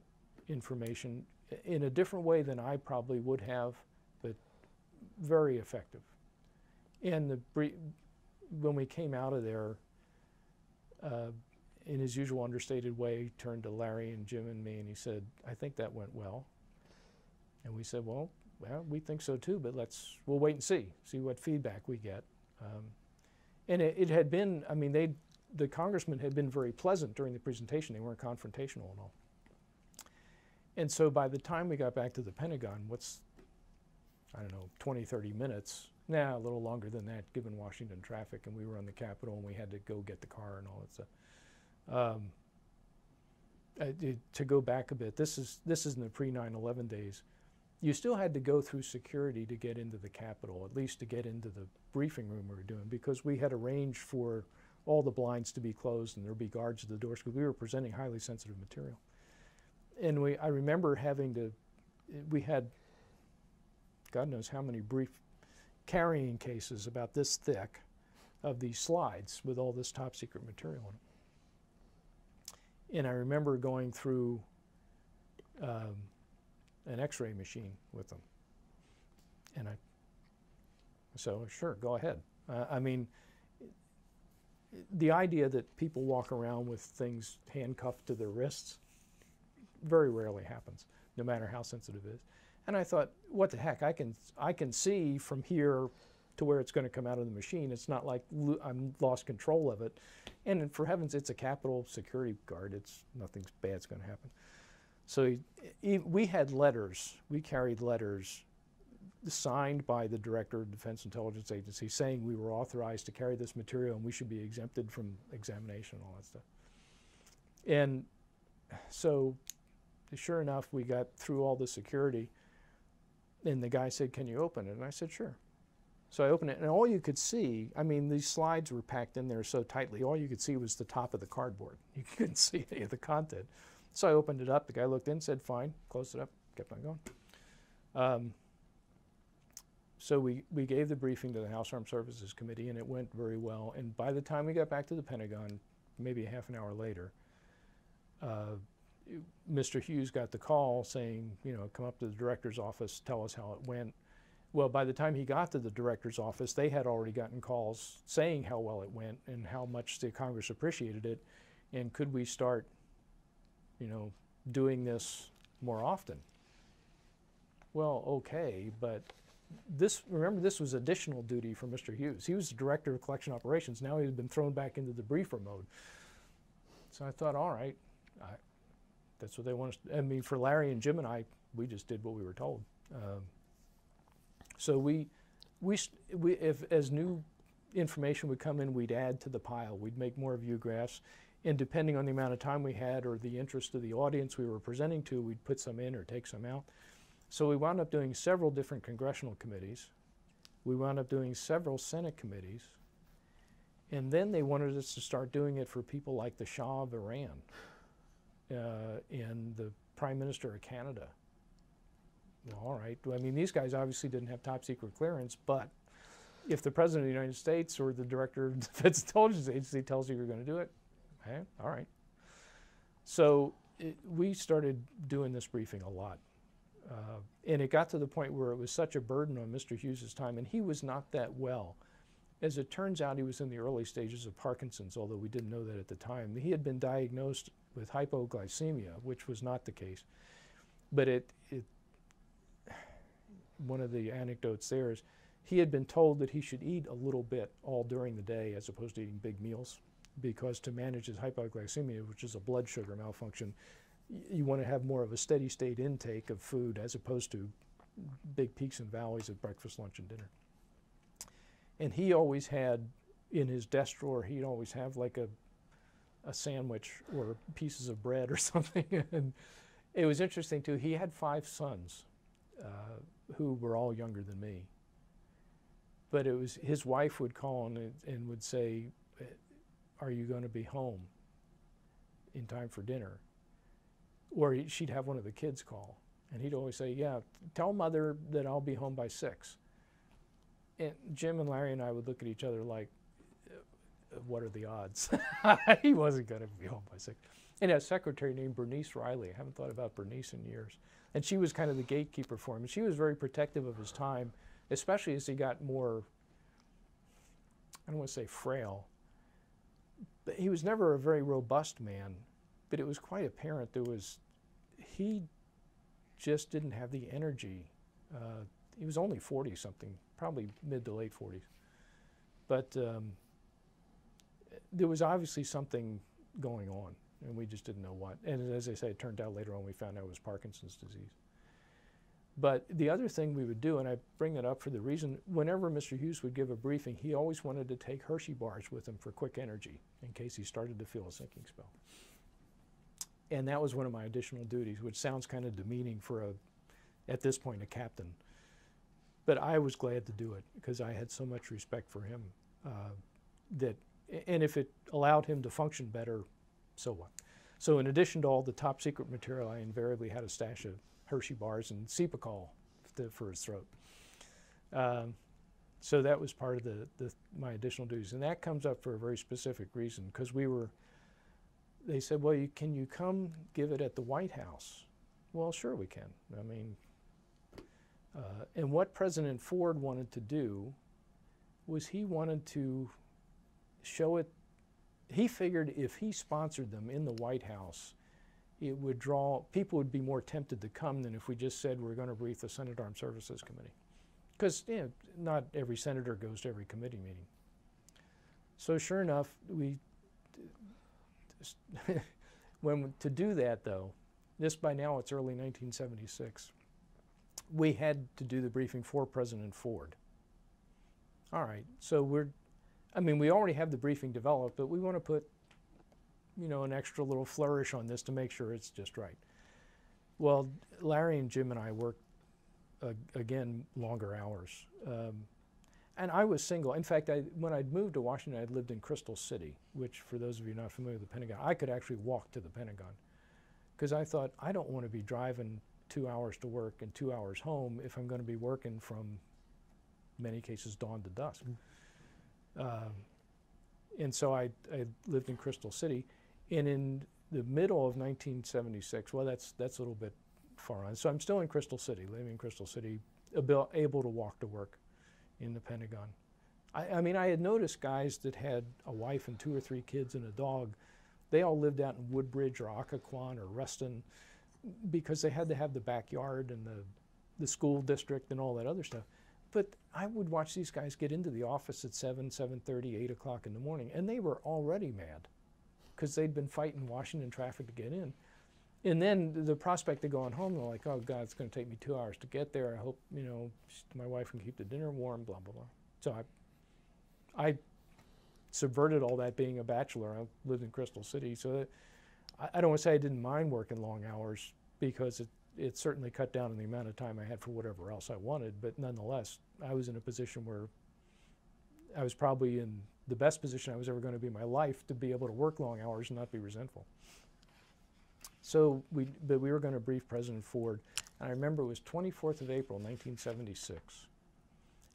information in a different way than I probably would have, but very effective. And when we came out of there, in his usual understated way, he turned to Larry and Jim and me, and he said, "I think that went well." And we said, well, we think so too, but we'll wait and see what feedback we get. And it had been, I mean, the congressmen had been very pleasant during the presentation. They weren't confrontational at all. And so by the time we got back to the Pentagon, I don't know, 20, 30 minutes, a little longer than that, given Washington traffic, and we were on the Capitol, and we had to go get the car and all that stuff. To go back a bit, this is in the pre-9/11 days. You still had to go through security to get into the Capitol, at least to get into the briefing room we were doing, because we had arranged for all the blinds to be closed and there'd be guards at the doors, because we were presenting highly sensitive material. And I remember we had God knows how many brief carrying cases about this thick of these slides with all this top secret material in it. And I remember going through an x-ray machine with them. And so sure, go ahead. I mean, the idea that people walk around with things handcuffed to their wrists very rarely happens, no matter how sensitive it is. And I thought, what the heck, I can see from here to where it's going to come out of the machine. It's not like I'm lost control of it. And for heavens, it's a Capitol security guard. Nothing bad's going to happen. So we had letters, we carried letters signed by the Director of Defense Intelligence Agency saying we were authorized to carry this material and we should be exempted from examination and all that stuff. And so sure enough, we got through all the security, and the guy said, "Can you open it?" And I said, "Sure." So I opened it, and all you could see, I mean, these slides were packed in there so tightly, all you could see was the top of the cardboard. You couldn't see any of the content. So I opened it up, the guy looked in, said, "Fine," closed it up, kept on going. So we gave the briefing to the House Armed Services Committee, and it went very well. And by the time we got back to the Pentagon, maybe a half an hour later, Mr. Hughes got the call saying, come up to the director's office, tell us how it went. Well, by the time he got to the director's office, they had already gotten calls saying how well it went and how much the Congress appreciated it, and could we start, doing this more often? Well, okay, but remember, this was additional duty for Mr. Hughes. He was the director of collection operations. Now he had been thrown back into the briefer mode. So I thought, all right, that's what they want us to. I mean, for Larry and Jim and I, we just did what we were told. So if as new information would come in, we'd add to the pile. We'd make more view graphs, and depending on the amount of time we had or the interest of the audience we were presenting to, we'd put some in or take some out. So we wound up doing several different congressional committees. We wound up doing several Senate committees. And then they wanted us to start doing it for people like the Shah of Iran and the Prime Minister of Canada. Well, all right. I mean, these guys obviously didn't have top secret clearance, but if the President of the United States or the Director of the Defense Intelligence Agency tells you you're going to do it, hey, all right. So we started doing this briefing a lot. And it got to the point where it was such a burden on Mr. Hughes's time, and he was not that well. As it turns out, he was in the early stages of Parkinson's, although we didn't know that at the time. He had been diagnosed with hypoglycemia, which was not the case. But one of the anecdotes there is he had been told that he should eat a little bit all during the day as opposed to eating big meals, because to manage his hypoglycemia, which is a blood sugar malfunction, you want to have more of a steady state intake of food as opposed to big peaks and valleys at breakfast, lunch, and dinner. And he always had in his desk drawer, he'd always have like a sandwich or pieces of bread or something. And it was interesting too, he had 5 sons who were all younger than me. But it was his wife would call and would say, "Are you going to be home in time for dinner?" Or she'd have one of the kids call, and he'd always say, "Yeah, tell Mother that I'll be home by 6." And Jim and Larry and I would look at each other like, what are the odds? He wasn't going to be home by 6. And a secretary named Bernice Riley. I haven't thought about Bernice in years. And she was kind of the gatekeeper for him. And she was very protective of his time, especially as he got more, I don't want to say frail, but he was never a very robust man. But it was quite apparent he just didn't have the energy. He was only 40-something, probably mid to late 40s. But there was obviously something going on, and we just didn't know what. And as I say, it turned out later on we found out it was Parkinson's disease. But the other thing we would do, and I bring it up for the reason, whenever Mr. Hughes would give a briefing, he always wanted to take Hershey bars with him for quick energy in case he started to feel a sinking spell. And that was one of my additional duties, which sounds kind of demeaning for at this point, a captain. But I was glad to do it because I had so much respect for him and if it allowed him to function better, so what? So in addition to all the top secret material, I invariably had a stash of Hershey bars and Cepacol for his throat. So that was part of my additional duties. And that comes up for a very specific reason, because they said, well, can you come give it at the White House? Well, sure we can. I mean, and what President Ford wanted to do was he wanted to show it. He figured if he sponsored them in the White House, it would people would be more tempted to come than if we just said we're going to brief the Senate Armed Services Committee. Because not every senator goes to every committee meeting. So sure enough, to do that though, by now it's early 1976, we had to do the briefing for President Ford. All right, so we already have the briefing developed, but we want to put, an extra little flourish on this to make sure it's just right. Well, Larry and Jim and I worked, again, longer hours. And I was single. In fact, when I'd moved to Washington, I'd lived in Crystal City, which, for those of you not familiar with the Pentagon, I could actually walk to the Pentagon. Because I thought, I don't want to be driving 2 hours to work and 2 hours home if I'm going to be working from, in many cases, dawn to dusk. And so I lived in Crystal City. And in the middle of 1976, well, that's a little bit far on. So I'm still in Crystal City, living in Crystal City, able to walk to work in the Pentagon. I had noticed guys that had a wife and 2 or 3 kids and a dog. They all lived out in Woodbridge or Occoquan or Ruston because they had to have the backyard and the school district and all that other stuff. But I would watch these guys get into the office at 7:30, 8 o'clock in the morning, and they were already mad because they'd been fighting Washington traffic to get in. And then the prospect of going home, they're like, oh God, it's going to take me 2 hours to get there. I hope, my wife can keep the dinner warm, blah, blah, blah. So I subverted all that being a bachelor. I lived in Crystal City. So I don't want to say I didn't mind working long hours because it certainly cut down on the amount of time I had for whatever else I wanted. But nonetheless, I was in a position where I was probably in the best position I was ever going to be in my life to be able to work long hours and not be resentful. So we were going to brief President Ford. And I remember it was 24th of April, 1976.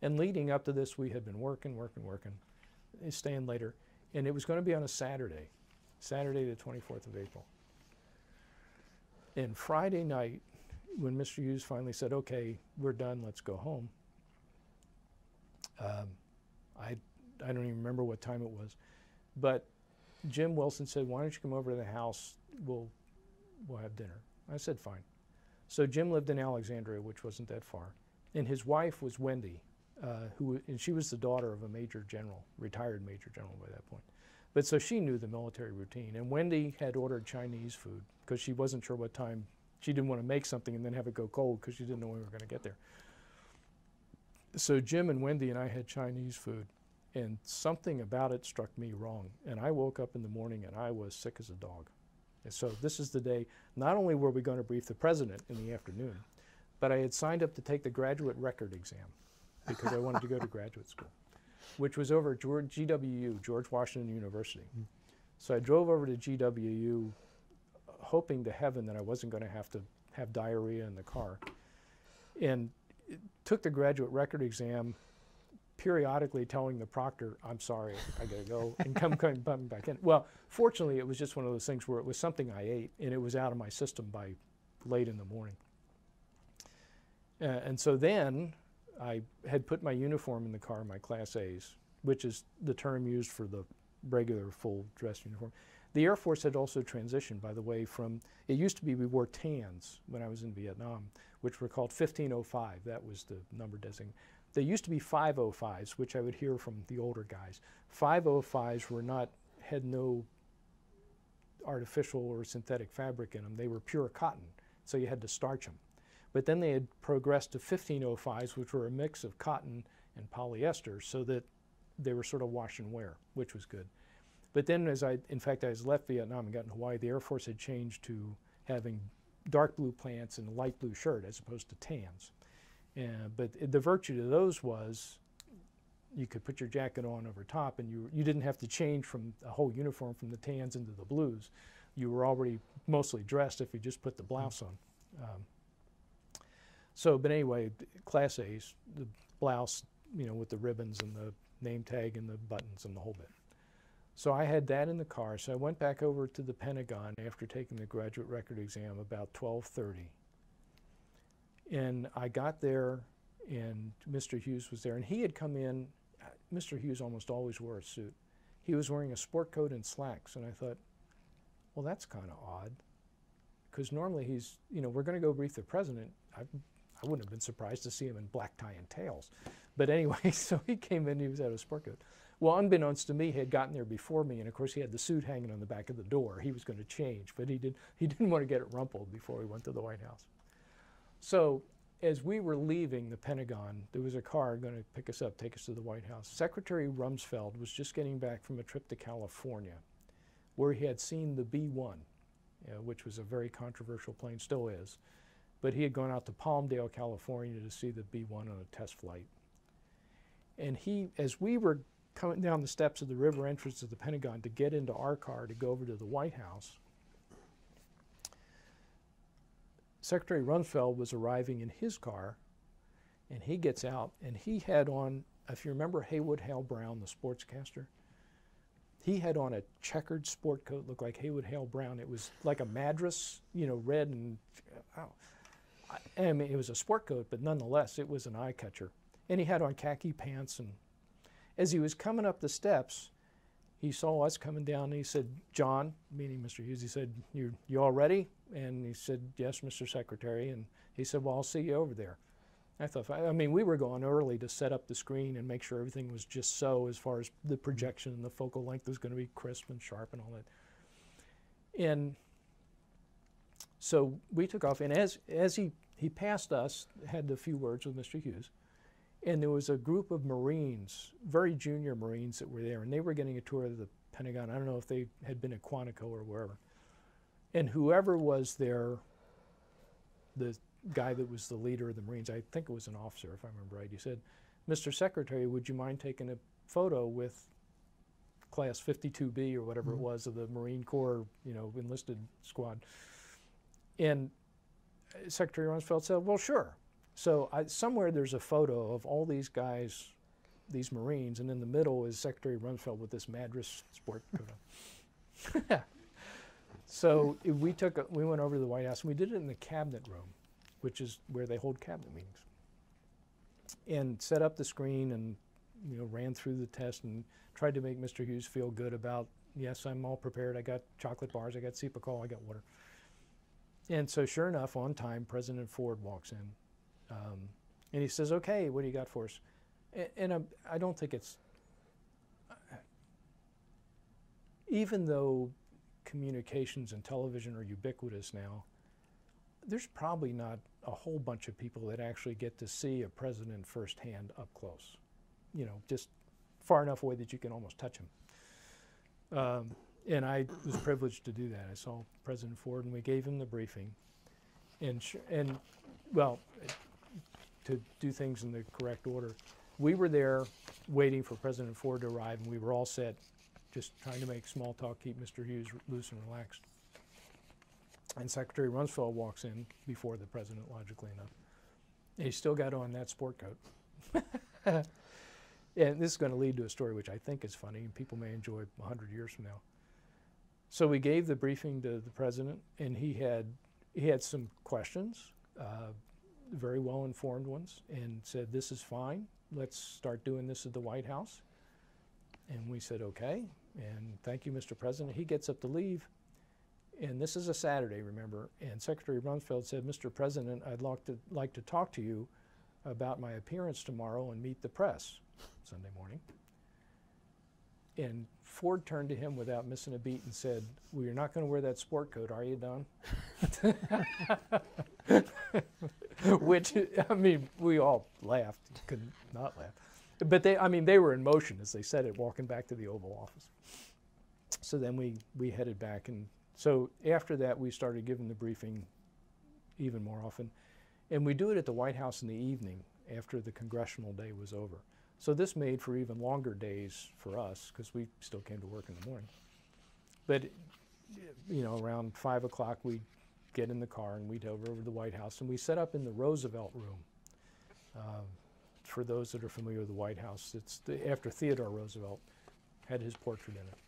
And leading up to this, we had been working, staying later. And it was going to be on a Saturday the 24th of April. And Friday night, when Mr. Hughes finally said, okay, we're done, let's go home, I don't even remember what time it was, but Jim Wilson said, why don't you come over to the house, we'll have dinner. I said, fine. So Jim lived in Alexandria, which wasn't that far, and his wife was Wendy, and she was the daughter of a major general, retired major general by that point. But so she knew the military routine, and Wendy had ordered Chinese food because she wasn't sure what time. She didn't want to make something and then have it go cold because she didn't know when we were going to get there. So Jim and Wendy and I had Chinese food, and something about it struck me wrong. And I woke up in the morning and I was sick as a dog. And so this is the day, not only were we going to brief the president in the afternoon, but I had signed up to take the graduate record exam because I wanted to go to graduate school, which was over at GWU, George Washington University. So I drove over to GWU hoping to heaven that I wasn't going to have diarrhea in the car, and took the graduate record exam, periodically telling the proctor, I'm sorry, I gotta go, and coming back in. Well, fortunately, it was just one of those things where it was something I ate, and it was out of my system by late in the morning. And so then I had put my uniform in the car, my Class A's, which is the term used for the regular full dress uniform. The Air Force had also transitioned, by the way, from, it used to be we wore tans when I was in Vietnam, which were called 1505. That was the number designated. There used to be 505s, which I would hear from the older guys. 505s were not, had no artificial or synthetic fabric in them. They were pure cotton, so you had to starch them. But then they had progressed to 1505s, which were a mix of cotton and polyester, so that they were sort of wash and wear, which was good. But then in fact, as I left Vietnam and got in Hawaii, the Air Force had changed to having dark blue pants and a light blue shirt as opposed to tans. But the virtue to those was you could put your jacket on over top, and you didn't have to change from a whole uniform from the tans into the blues. You were already mostly dressed if you just put the blouse on. But anyway, Class A's, the blouse, with the ribbons and the name tag and the buttons and the whole bit. So I had that in the car. So I went back over to the Pentagon after taking the graduate record exam about 12:30. And I got there, and Mr. Hughes was there. And he had come in. Mr. Hughes almost always wore a suit. He was wearing a sport coat and slacks. And I thought, well, that's kind of odd. Because normally he's, we're going to go brief the president. I wouldn't have been surprised to see him in black tie and tails. But anyway, so he came in, he was out of a sport coat. Well, unbeknownst to me, he had gotten there before me, and of course he had the suit hanging on the back of the door. He was going to change, but he didn't want to get it rumpled before he went to the White House. So as we were leaving the Pentagon, there was a car going to pick us up, take us to the White House. Secretary Rumsfeld was just getting back from a trip to California, where he had seen the B-1, which was a very controversial plane, still is. But he had gone out to Palmdale, California to see the B-1 on a test flight. And as we were coming down the steps of the river entrance of the Pentagon to get into our car to go over to the White House, Secretary Rumsfeld was arriving in his car, and he gets out, and he had on, if you remember Haywood Hale Brown, the sportscaster, he had on a checkered sport coat, looked like Haywood Hale Brown. It was like a Madras, red and, I mean, it was a sport coat, but nonetheless, it was an eye catcher. And he had on khaki pants, and as he was coming up the steps, he saw us coming down, and he said, John, meaning Mr. Hughes, he said, you all ready? And he said, yes, Mr. Secretary. And he said, well, I'll see you over there. I thought, we were going early to set up the screen and make sure everything was just so, as far as the projection and the focal length was going to be crisp and sharp and all that. And so we took off, and as he passed us, had a few words with Mr. Hughes, and there was a group of Marines, very junior Marines that were there, and they were getting a tour of the Pentagon. I don't know if they had been at Quantico or wherever. And whoever was there, the guy that was the leader of the Marines, I think it was an officer, if I remember right, he said, Mr. Secretary, would you mind taking a photo with Class 52B or whatever it was of the Marine Corps, enlisted squad? And Secretary Rumsfeld said, well, sure. So somewhere there's a photo of all these guys, these Marines, and in the middle is Secretary Rumsfeld with this Madras sport coat on. So we went over to the White House, and we did it in the cabinet room, which is where they hold cabinet meetings, and set up the screen and ran through the test and tried to make Mr. Hughes feel good about, yes, I'm all prepared. I got chocolate bars, I got Cepacol, I got water. And so sure enough, on time, President Ford walks in. And he says, okay, what do you got for us? And I don't think it's, even though communications and television are ubiquitous now, there's probably not a whole bunch of people that actually get to see a president firsthand up close. Just far enough away that you can almost touch him. And I was privileged to do that. I saw President Ford, and we gave him the briefing. And well, to do things in the correct order, we were there waiting for President Ford to arrive, and we were all set, just trying to make small talk, keep Mr. Hughes loose and relaxed. And Secretary Rumsfeld walks in before the president, logically enough. And he still got on that sport coat. And this is going to lead to a story which I think is funny, and people may enjoy 100 years from now. So we gave the briefing to the president, and he had some questions, very well-informed ones, and said, this is fine. Let's start doing this at the White House. And we said, okay, and thank you, Mr. President. He gets up to leave, and this is a Saturday, remember, and Secretary Rumsfeld said, Mr. President, I'd like to talk to you about my appearance tomorrow and meet the press Sunday morning. And Ford turned to him without missing a beat and said, well, you're not going to wear that sport coat, are you, Don? Which, I mean, we all laughed, could not laugh. But they were in motion as they said it, walking back to the Oval Office. So then we headed back, and so after that we started giving the briefing even more often. And we do it at the White House in the evening after the congressional day was over. So this made for even longer days for us, because we still came to work in the morning. But around 5 o'clock we'd get in the car and we'd over to the White House, and we set up in the Roosevelt Room. For those that are familiar with the White House, it's after Theodore Roosevelt had his portrait in it.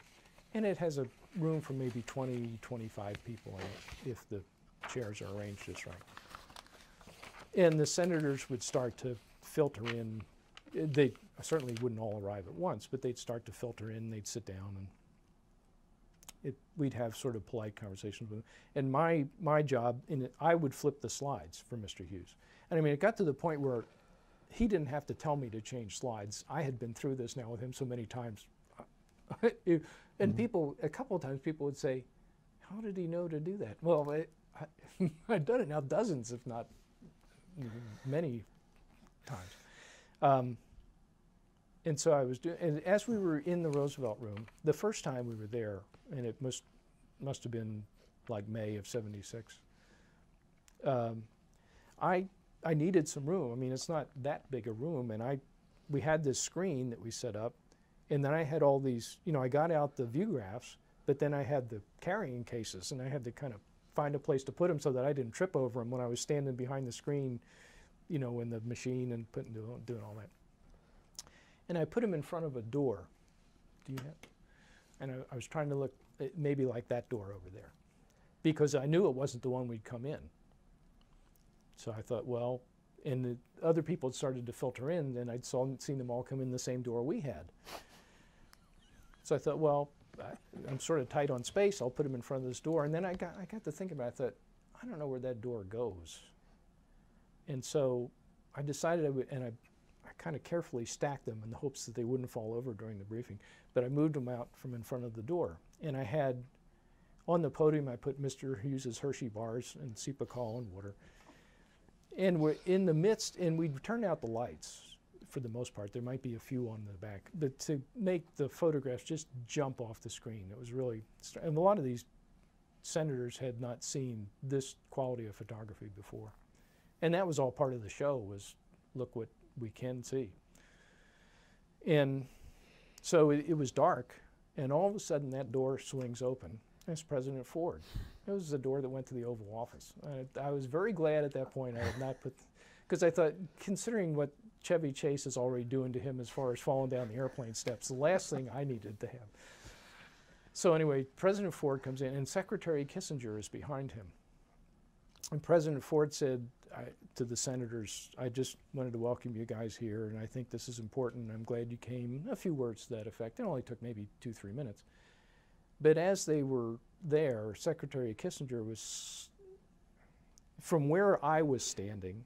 And it has a room for maybe 20, 25 people in it, if the chairs are arranged just right. And the senators would start to filter in. They certainly wouldn't all arrive at once, but they'd start to filter in, they'd sit down, and we'd have sort of polite conversations with them. And my job, I would flip the slides for Mr. Hughes. And I mean, it got to the point where he didn't have to tell me to change slides. I had been through this now with him so many times. And people, a couple of times people would say, how did he know to do that? Well, I've done it now dozens, if not many times. And so I was doing, and as we were in the Roosevelt Room, the first time we were there, and it must have been like May of '76, I needed some room. I mean, it's not that big a room, and we had this screen that we set up, and then I had all these, I got out the view graphs, but then I had the carrying cases, and I had to kind of find a place to put them so that I didn't trip over them when I was standing behind the screen, in the machine and doing all that. And I put them in front of a door. Do you have? And I was trying to look maybe like that door over there, because I knew it wasn't the one we'd come in. So I thought, well, and the other people had started to filter in, and I'd seen them all come in the same door we had. So I thought, well, I'm sort of tight on space. I'll put them in front of this door. And then I got to thinking about it. I thought, I don't know where that door goes. And so I decided I would, and I kind of carefully stacked them in the hopes that they wouldn't fall over during the briefing. But I moved them out from in front of the door. And I had, on the podium, I put Mr. Hughes's Hershey bars and Cepacol and water. And we're in the midst, and we'd turn out the lights for the most part. There might be a few on the back, but to make the photographs just jump off the screen, it was really, and a lot of these senators had not seen this quality of photography before. And that was all part of the show, was look what we can see. And so it was dark, and all of a sudden that door swings open. That's President Ford. It was the door that went to the Oval Office. I was very glad at that point I had not put, because I thought, considering what Chevy Chase is already doing to him as far as falling down the airplane steps, the last thing I needed to have. So anyway, President Ford comes in, and Secretary Kissinger is behind him. And President Ford said to the senators, I just wanted to welcome you guys here, and I think this is important. I'm glad you came. A few words to that effect. It only took maybe 2-3 minutes. But as they were there, Secretary Kissinger was, from where I was standing,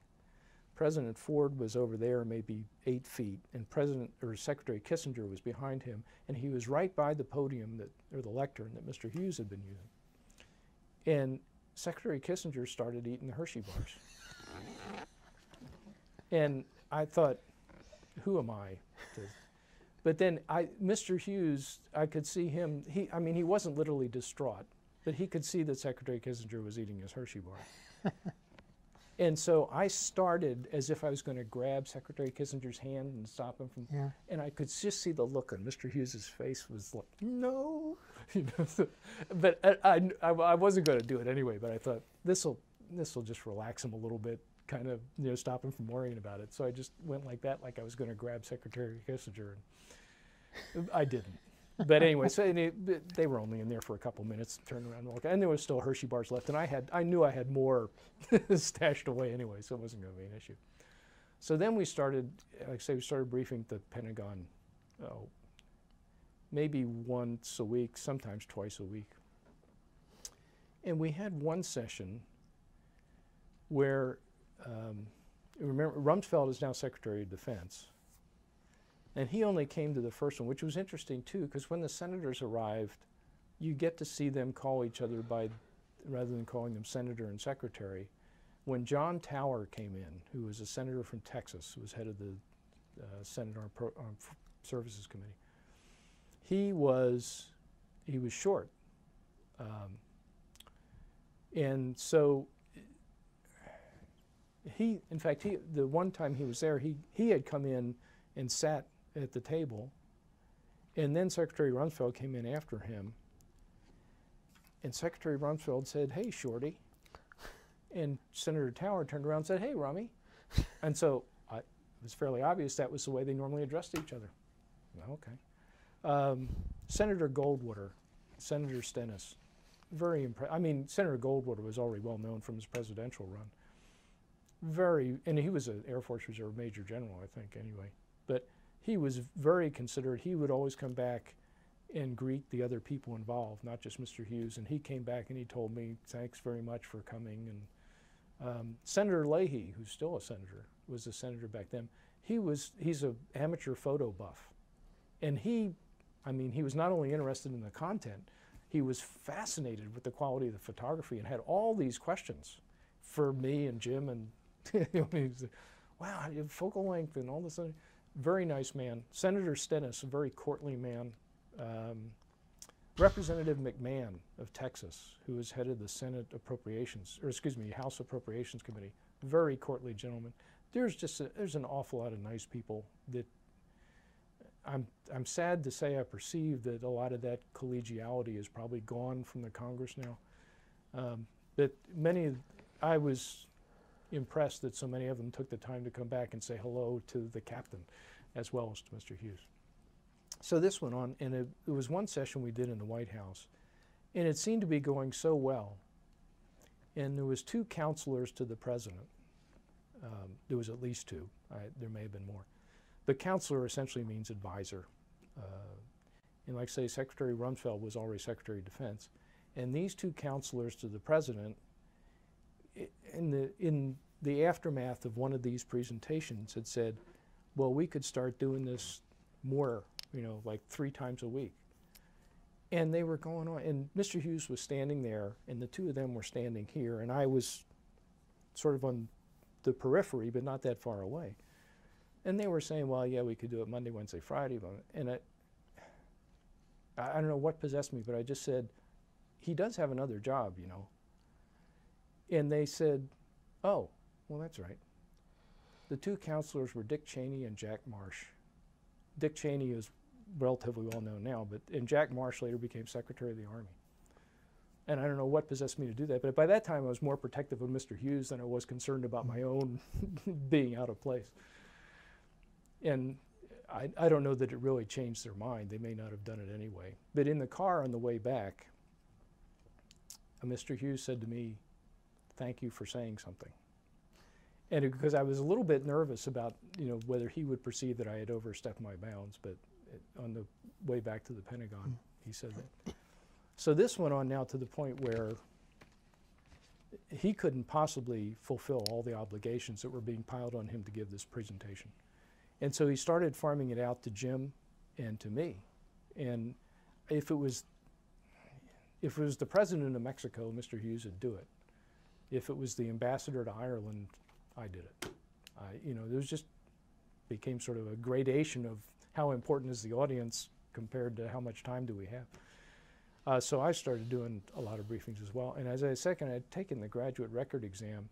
President Ford was over there maybe 8 feet, and Secretary Kissinger was behind him, and he was right by the podium or the lectern that Mr. Hughes had been using. And Secretary Kissinger started eating the Hershey bars. And I thought, who am I to? But then Mr. Hughes, I could see him, he wasn't literally distraught, but he could see that Secretary Kissinger was eating his Hershey bar. And so I started as if I was going to grab Secretary Kissinger's hand and stop him from, and I could just see the look on Mr. Hughes's face was like, no. But I wasn't going to do it anyway, but I thought, this'll just relax him a little bit, kind of, stop him from worrying about it. So I just went like that, like I was going to grab Secretary Kissinger, and I didn't. But anyway, so they were only in there for a couple minutes, turned around and walked, and there was still Hershey bars left, and I knew I had more stashed away anyway, so it wasn't going to be an issue. So then we started, like I say, we started briefing the Pentagon, maybe once a week, sometimes twice a week. And we had one session where, remember, Rumsfeld is now Secretary of Defense. And he only came to the first one, which was interesting too, because when the senators arrived, you get to see them call each other by, rather than calling them senator and secretary. When John Tower came in, who was a senator from Texas, who was head of the Senate Armed Services Committee, he was short. And so in fact, the one time he was there, he had come in and sat at the table, and then Secretary Rumsfeld came in after him, and Secretary Rumsfeld said, "Hey, Shorty," and Senator Tower turned around and said, "Hey, Rummy," and so it was fairly obvious that was the way they normally addressed each other. Well, okay. Senator Goldwater, Senator Stennis, very impressive. I mean, Senator Goldwater was already well known from his presidential run. And he was an Air Force Reserve Major General, I think, anyway. But he was very considerate. He would always come back and greet the other people involved, not just Mr. Hughes. And he came back and he told me, thanks very much for coming. And Senator Leahy, who's still a senator, was a senator back then. He's an amateur photo buff. And he was not only interested in the content, he was fascinated with the quality of the photography and had all these questions for me and Jim and wow, you have focal length and all this. Very nice man. Senator Stennis, a very courtly man. Representative McMahon of Texas, who was head of the Senate Appropriations, or excuse me, House Appropriations Committee. Very courtly gentleman. There's an awful lot of nice people that I'm sad to say I perceive that a lot of that collegiality is probably gone from the Congress now. But I was impressed that so many of them took the time to come back and say hello to the captain as well as to Mr. Hughes. So this went on, and it was one session we did in the White House, and it seemed to be going so well. And there was 2 counselors to the president. There was at least 2. There may have been more. But counselor essentially means advisor. And like I say, Secretary Rumsfeld was already Secretary of Defense. And these 2 counselors to the president, in the aftermath of one of these presentations, had said, well, we could start doing this more, like 3 times a week. And they were going on, and Mr. Hughes was standing there, and the 2 of them were standing here, and I was sort of on the periphery, but not that far away. And they were saying, well, yeah, we could do it Monday, Wednesday, Friday. And I don't know what possessed me, but I just said, he does have another job, And they said, oh, well, that's right. The 2 counselors were Dick Cheney and Jack Marsh. Dick Cheney is relatively well known now, and Jack Marsh later became Secretary of the Army. And I don't know what possessed me to do that, but by that time I was more protective of Mr. Hughes than I was concerned about my own being out of place. And I don't know that it really changed their mind. They may not have done it anyway. But in the car on the way back, Mr. Hughes said to me, "Thank you for saying something." And because I was a little bit nervous about, whether he would perceive that I had overstepped my bounds, but on the way back to the Pentagon, he said that. So this went on now to the point where he couldn't possibly fulfill all the obligations that were being piled on him to give this presentation. And so he started farming it out to Jim and to me. And if it was the president of Mexico, Mr. Hughes would do it. If it was the ambassador to Ireland, I did it. There was just became sort of a gradation of how important is the audience compared to how much time do we have. So I started doing a lot of briefings as well. And as I said, I'd taken the graduate record exam.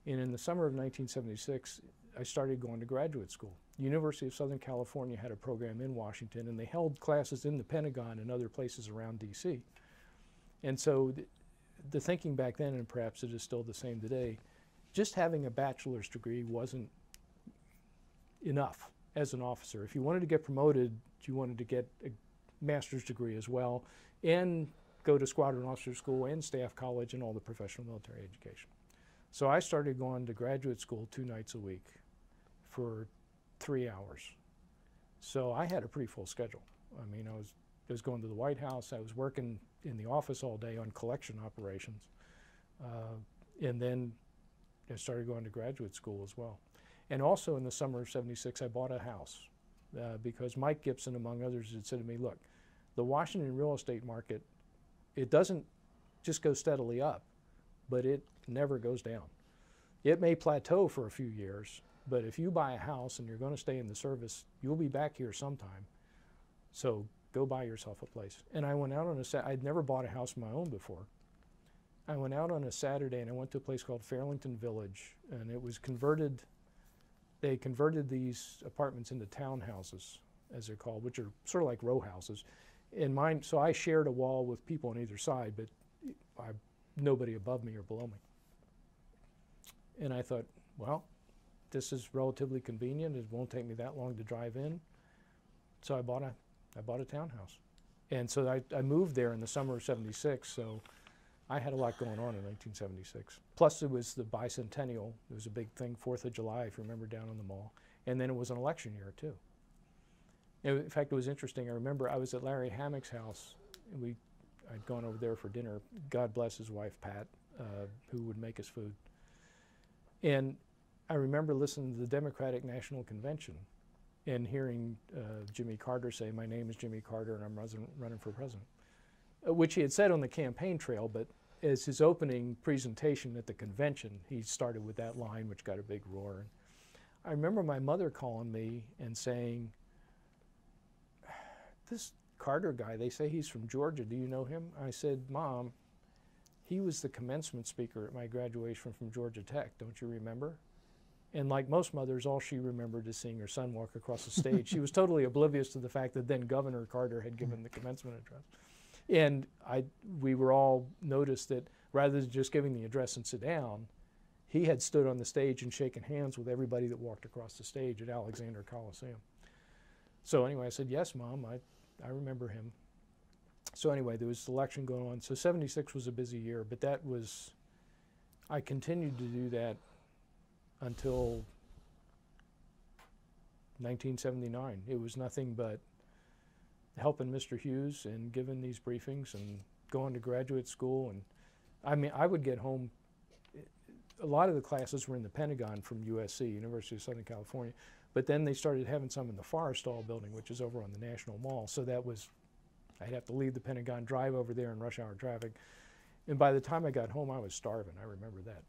And in the summer of 1976, I started going to graduate school. University of Southern California had a program in Washington, and they held classes in the Pentagon and other places around D.C. And so the thinking back then, and perhaps it is still the same today, just having a bachelor's degree wasn't enough as an officer. If you wanted to get promoted, you wanted to get a master's degree as well, and go to squadron officer school and staff college and all the professional military education. So I started going to graduate school 2 nights a week for 3 hours. So I had a pretty full schedule. I mean, I was going to the White House. I was working in the office all day on collection operations. And then I started going to graduate school as well. And also in the summer of '76, I bought a house because Mike Gibson, among others, had said to me, look, the Washington real estate market, it doesn't just go steadily up, but it never goes down. It may plateau for a few years, but if you buy a house and you're going to stay in the service, you'll be back here sometime. So go buy yourself a place. And I went out on I'd never bought a house of my own before. I went out on a Saturday and I went to a place called Fairlington Village, and it was converted. They converted these apartments into townhouses, as they're called, which are sort of like row houses. In mine, so I shared a wall with people on either side, but nobody above me or below me. And I thought, well, this is relatively convenient. It won't take me that long to drive in. So I bought a townhouse. And so I moved there in the summer of '76, so I had a lot going on in 1976. Plus it was the bicentennial. It was a big thing, 4th of July, if you remember, down on the mall. And then it was an election year, too. In fact, it was interesting. I remember I was at Larry Hammock's house, and I'd gone over there for dinner. God bless his wife, Pat, who would make us food. And I remember listening to the Democratic National Convention and hearing Jimmy Carter say, "My name is Jimmy Carter, and I'm running for president," which he had said on the campaign trail, but as his opening presentation at the convention, he started with that line, which got a big roar. And I remember my mother calling me and saying, "This Carter guy, they say he's from Georgia. Do you know him?" I said, "Mom, he was the commencement speaker at my graduation from Georgia Tech. Don't you remember?" And like most mothers, all she remembered is seeing her son walk across the stage. She was totally oblivious to the fact that then Governor Carter had given the commencement address. And we were all noticed that rather than just giving the address and sit down, he had stood on the stage and shaken hands with everybody that walked across the stage at Alexander Coliseum. So anyway, I said, "Yes, Mom, I remember him." So anyway, there was the election going on. So '76 was a busy year, but I continued to do that until 1979. It was nothing but helping Mr. Hughes and giving these briefings and going to graduate school. And I mean, I would get home. A lot of the classes were in the Pentagon from USC, University of Southern California, but then they started having some in the Forrestal building, which is over on the National Mall. So I'd have to leave the Pentagon, drive over there in rush hour traffic. And by the time I got home, I was starving. I remember that.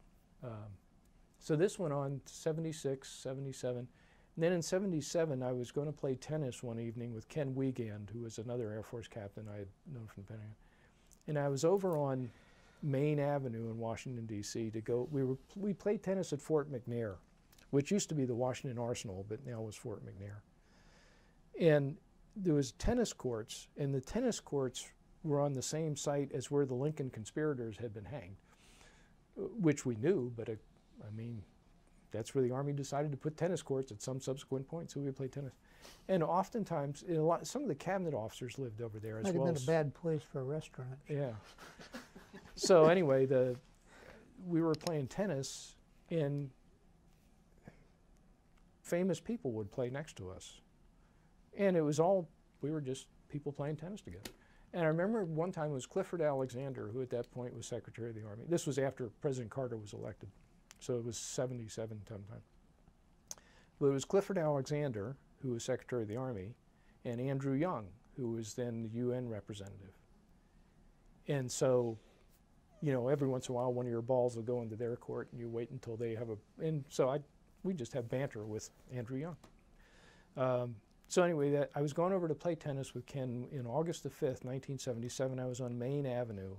So this went on 76, 77. And then in '77, I was going to play tennis one evening with Ken Wiegand, who was another Air Force captain I had known from the Pentagon. And I was over on Main Avenue in Washington, D.C. to go. We played tennis at Fort McNair, which used to be the Washington Arsenal, but now was Fort McNair. And there was tennis courts, and the tennis courts were on the same site as where the Lincoln conspirators had been hanged, which we knew, but I mean, that's where the Army decided to put tennis courts at some subsequent point, so we would play tennis. And oftentimes, some of the cabinet officers lived over there as well. Might have been a bad place for a restaurant. Yeah. So anyway, we were playing tennis, and famous people would play next to us. And it was we were just people playing tennis together. And I remember one time it was Clifford Alexander, who at that point was Secretary of the Army. This was after President Carter was elected. So it was 77 sometime. But it was Clifford Alexander, who was Secretary of the Army, and Andrew Young, who was then the UN representative. And so, you know, every once in a while, one of your balls will go into their court, and you wait until they have and so we just have banter with Andrew Young. So anyway, I was going over to play tennis with Ken in August the 5th, 1977. I was on Main Avenue.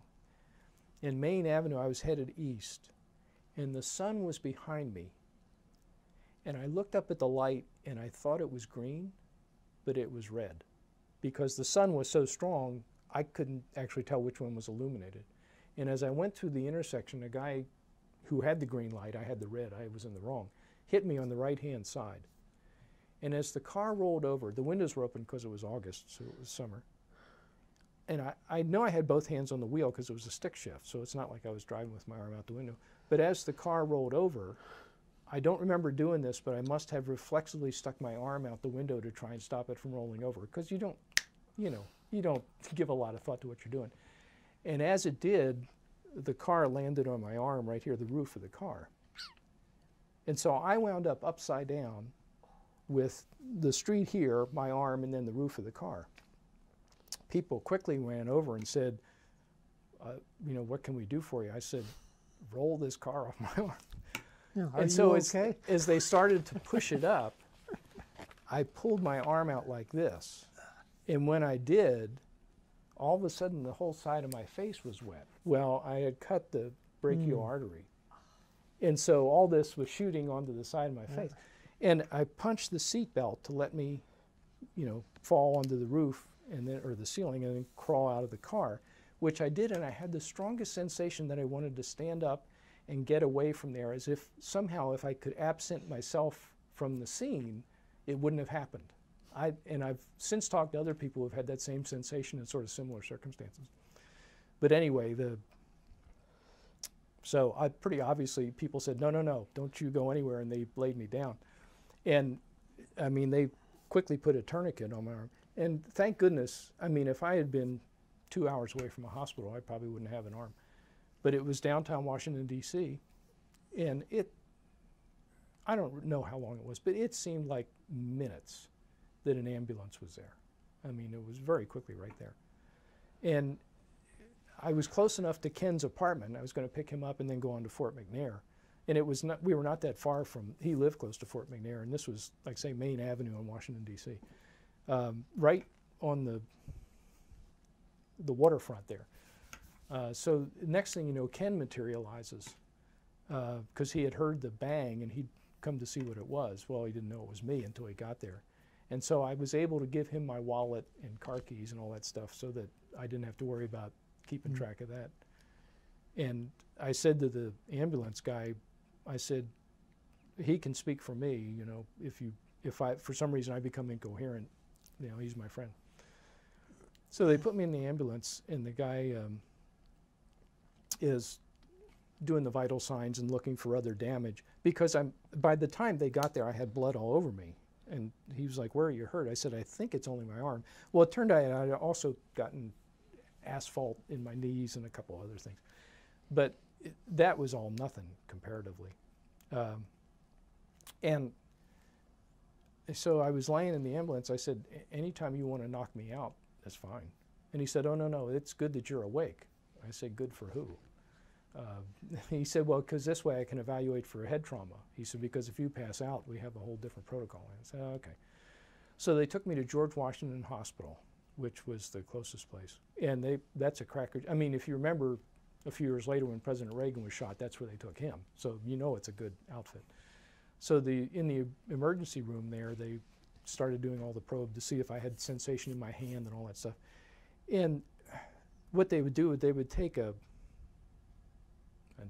In Main Avenue, I was headed east, and the sun was behind me. And I looked up at the light, and I thought it was green, but it was red. Because the sun was so strong, I couldn't actually tell which one was illuminated. And as I went through the intersection, a guy who had the green light, I had the red, I was in the wrong, hit me on the right-hand side. And as the car rolled over, the windows were open because it was August, so it was summer. And I know I had both hands on the wheel because it was a stick shift, so it's not like I was driving with my arm out the window. But as the car rolled over, I don't remember doing this, but I must have reflexively stuck my arm out the window to try and stop it from rolling over, because you don't give a lot of thought to what you're doing. And as it did, the car landed on my arm right here, the roof of the car. And so I wound up upside down with the street here, my arm, and then the roof of the car. People quickly ran over and said, you know, what can we do for you? I said, roll this car off my arm. Yeah, and so as they started to push it up, I pulled my arm out like this. And when I did, all of a sudden the whole side of my face was wet. Well, I had cut the brachial artery. And so all this was shooting onto the side of my face. And I punched the seat belt to let me, you know, fall onto the roof and then, or the ceiling, and then crawl out of the car, which I did. And I had the strongest sensation that I wanted to stand up and get away from there, as if somehow if I could absent myself from the scene, it wouldn't have happened. And I've since talked to other people who have had that same sensation in sort of similar circumstances. But anyway, so I pretty obviously, people said, no, no, no, don't you go anywhere, and they laid me down. And I mean, they quickly put a tourniquet on my arm. And thank goodness, I mean, if I had been 2 hours away from a hospital, I probably wouldn't have an arm. But it was downtown Washington, D.C., and I don't know how long it was, but it seemed like minutes that an ambulance was there. I mean, it was very quickly right there. And I was close enough to Ken's apartment. I was going to pick him up and then go on to Fort McNair. And it was not, we were not that far from, he lived close to Fort McNair, and this was, like, say, Main Avenue in Washington, D.C., right on the waterfront there. So next thing you know, Ken materializes because he had heard the bang and he'd come to see what it was. Well, he didn't know it was me until he got there. And so I was able to give him my wallet and car keys and all that stuff so that I didn't have to worry about keeping track of that. And I said to the ambulance guy, I said, he can speak for me, you know, if for some reason I become incoherent, you know, he's my friend. So they put me in the ambulance, and the guy is doing the vital signs and looking for other damage, because by the time they got there, I had blood all over me. And he was like, where are you hurt? I said, I think it's only my arm. Well, it turned out I had also gotten asphalt in my knees and a couple other things. But that was all nothing comparatively. And so I was laying in the ambulance. I said, anytime you want to knock me out, that's fine. And he said, oh, no, no, it's good that you're awake. I said, good for who? He said, well, because this way I can evaluate for a head trauma. He said, because if you pass out, we have a whole different protocol. And I said, oh, okay. So they took me to George Washington Hospital, which was the closest place. And that's a cracker. I mean, if you remember a few years later when President Reagan was shot, that's where they took him. So you know it's a good outfit. So in the emergency room there, they started doing all the probe to see if I had sensation in my hand and all that stuff. And what they would do, they would take and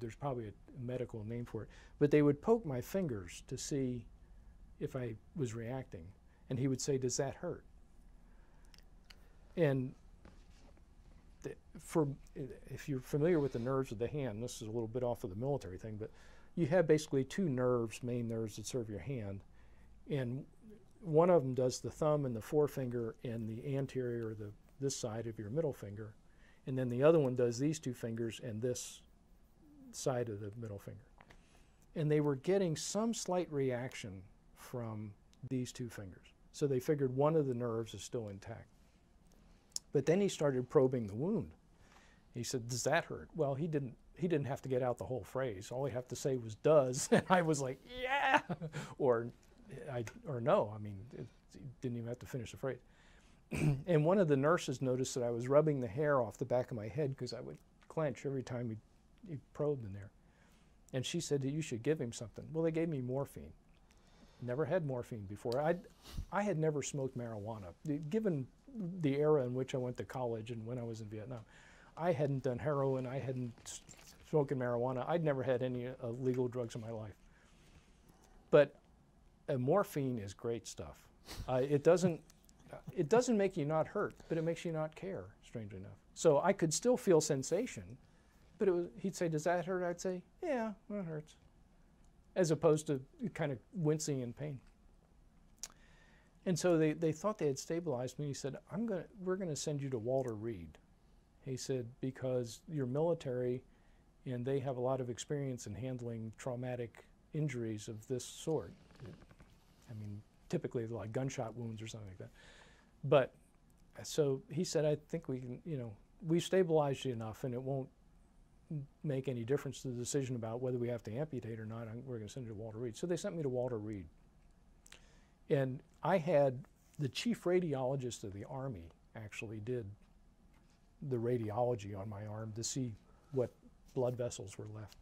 there's probably a medical name for it, but they would poke my fingers to see if I was reacting. And he would say, "Does that hurt?" And if you're familiar with the nerves of the hand, this is a little bit off of the military thing, but you have basically two nerves, main nerves that serve your hand. And one of them does the thumb and the forefinger and the anterior, this side of your middle finger. And then the other one does these two fingers and this side of the middle finger. And they were getting some slight reaction from these two fingers. So they figured one of the nerves is still intact. But then he started probing the wound. He said, "Does that hurt?" Well, he didn't have to get out the whole phrase. All he had to say was "does," and I was like, "Yeah," or no. I mean, he didn't even have to finish the phrase. And one of the nurses noticed that I was rubbing the hair off the back of my head because I would clench every time he probed in there. And she said that you should give him something. Well, they gave me morphine. Never had morphine before. I had never smoked marijuana. Given the era in which I went to college and when I was in Vietnam, I hadn't done heroin, I hadn't smoked marijuana. I'd never had any illegal drugs in my life. But morphine is great stuff. It doesn't make you not hurt, but it makes you not care, strangely enough. So I could still feel sensation, but he'd say, "Does that hurt?" I'd say, "Yeah, that hurts," as opposed to kind of wincing in pain. And so they thought they had stabilized me. He said, "We're going to send you to Walter Reed." He said, "Because you're military and they have a lot of experience in handling traumatic injuries of this sort. I mean, typically like gunshot wounds or something like that." But so he said, "I think we can, we've stabilized you enough and it won't make any difference to the decision about whether we have to amputate or not. We're going to send you to Walter Reed." So they sent me to Walter Reed. And I had the chief radiologist of the Army actually did the radiology on my arm to see what blood vessels were left.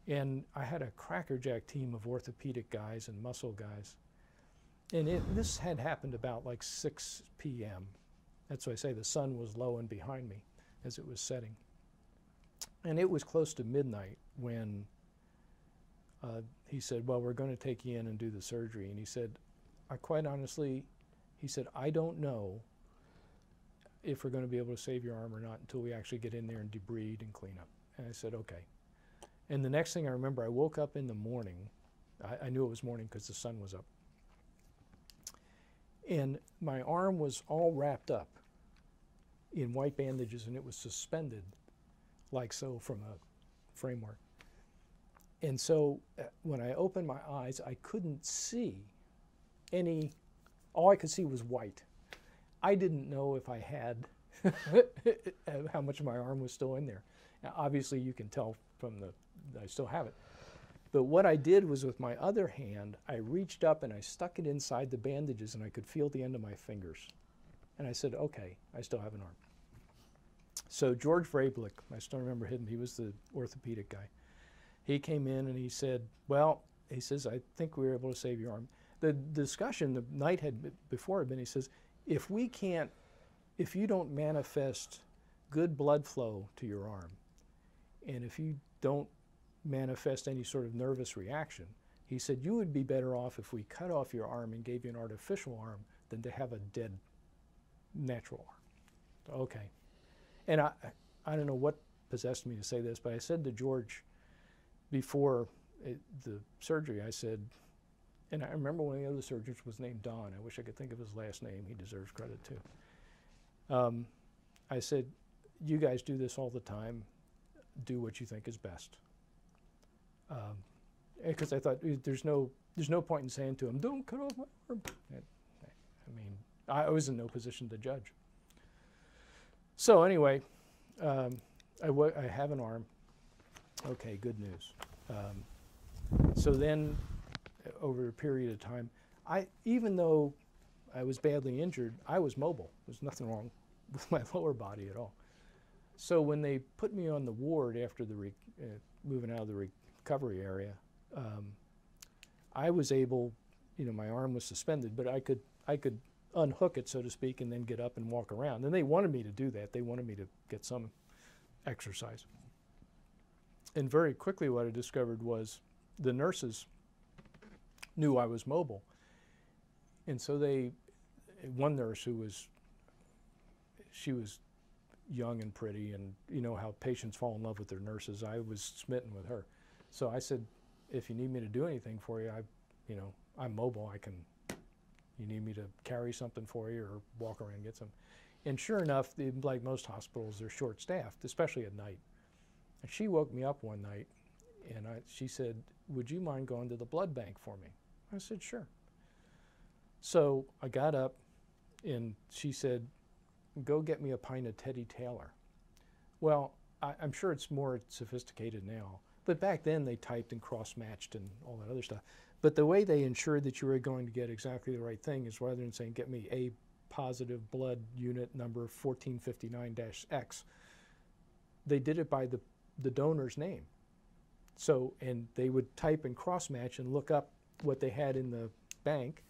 And I had a crackerjack team of orthopedic guys and muscle guys. And this had happened about like 6 p.m. That's why I say the sun was low and behind me as it was setting. And it was close to midnight when he said, "Well, we're going to take you in and do the surgery." And he said, quite honestly, he said, "I don't know if we're going to be able to save your arm or not until we actually get in there and debride and clean up." And I said, "Okay." And the next thing I remember, I woke up in the morning. I knew it was morning because the sun was up. And my arm was all wrapped up in white bandages and it was suspended like so from a framework. And so when I opened my eyes, I couldn't see all I could see was white. I didn't know if I had how much of my arm was still in there. Now, obviously you can tell from I still have it. But what I did was with my other hand, I reached up and I stuck it inside the bandages and I could feel the end of my fingers. And I said, "Okay, I still have an arm." So George Vrablik, I still remember him, he was the orthopedic guy. He came in and he said, "Well," he says, "I think we were able to save your arm." The discussion the night before had been, he says, if you don't manifest good blood flow to your arm, and if you don't manifest any sort of nervous reaction, he said, you would be better off if we cut off your arm and gave you an artificial arm than to have a dead natural arm. Okay. And I don't know what possessed me to say this, but I said to George before the surgery, I said, and I remember one of the other surgeons was named Don. I wish I could think of his last name. He deserves credit too. I said, "You guys do this all the time. Do what you think is best." Because I thought there's no point in saying to him, "Don't cut off my arm." I mean, I was in no position to judge. So anyway, I have an arm. Okay, good news. So then, over a period of time, even though I was badly injured, I was mobile. There's nothing wrong with my lower body at all. So when they put me on the ward after the moving out of the recovery area, I was able, my arm was suspended, but I could unhook it, so to speak, and then get up and walk around. And they wanted me to do that. They wanted me to get some exercise. And very quickly what I discovered was the nurses knew I was mobile. And so one nurse she was young and pretty, and you know how patients fall in love with their nurses. I was smitten with her. So I said, if you need me to do anything for you, I'm mobile. You need me to carry something for you or walk around and get some. And sure enough, like most hospitals, they're short-staffed, especially at night. And she woke me up one night, and she said, would you mind going to the blood bank for me? I said, sure. So I got up, and she said, go get me a pint of Teddy Taylor. Well, I'm sure it's more sophisticated now, but back then they typed and cross-matched and all that other stuff. But the way they ensured that you were going to get exactly the right thing is rather than saying, get me A positive blood unit number 1459-X, they did it by the donor's name. So, and they would type and cross-match and look up what they had in the bank,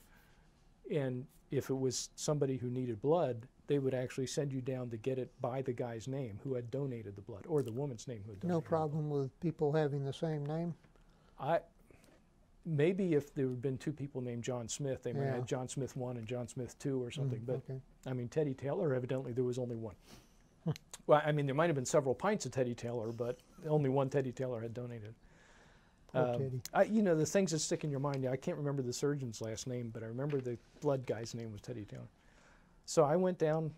and if it was somebody who needed blood, they would actually send you down to get it by the guy's name who had donated the blood, or the woman's name who had donated No problem with people having the same name? Maybe if there had been two people named John Smith, they might have Yeah. had John Smith 1 and John Smith 2 or something. But Okay. I mean, Teddy Taylor, evidently there was only one. Well, I mean, there might have been several pints of Teddy Taylor, but only one Teddy Taylor had donated. Poor Teddy. You know, the things that stick in your mind, I can't remember the surgeon's last name, but I remember the blood guy's name was Teddy Taylor. So I went down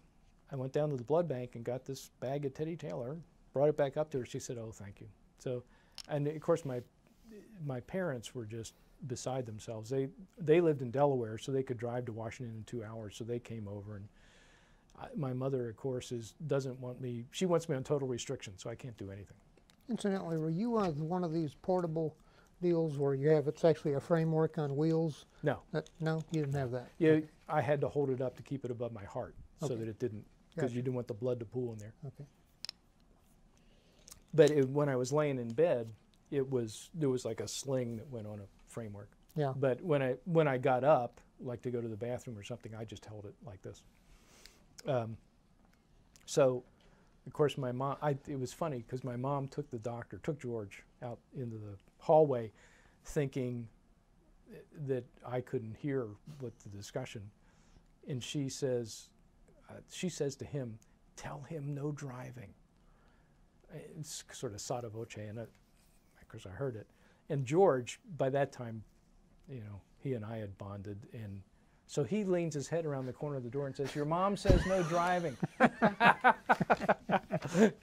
to the blood bank and got this bag of Teddy Taylor, brought it back up to her. She said, oh, thank you. So, and of course, my parents were just beside themselves. They lived in Delaware, so they could drive to Washington in 2 hours, so they came over. And my mother, of course, doesn't want me, she wants me on total restriction, so I can't do anything. Incidentally, were you on one of these portable deals where it's actually a framework on wheels? No. No, you didn't have that? Yeah, I had to hold it up to keep it above my heart so Okay. that it didn't, because you didn't want the blood to pool in there. Okay. But when I was laying in bed, there was like a sling that went on a framework. Yeah. But when I got up, like to go to the bathroom or something, I just held it like this. So, of course, my mom, it was funny because my mom took George out into the hallway thinking that I couldn't hear what the discussion. And she says to him, tell him no driving. It's sort of sotto voce, and of course I heard it. And George, by that time, you know, he and I had bonded, and so he leans his head around the corner of the door and says, your mom says no driving.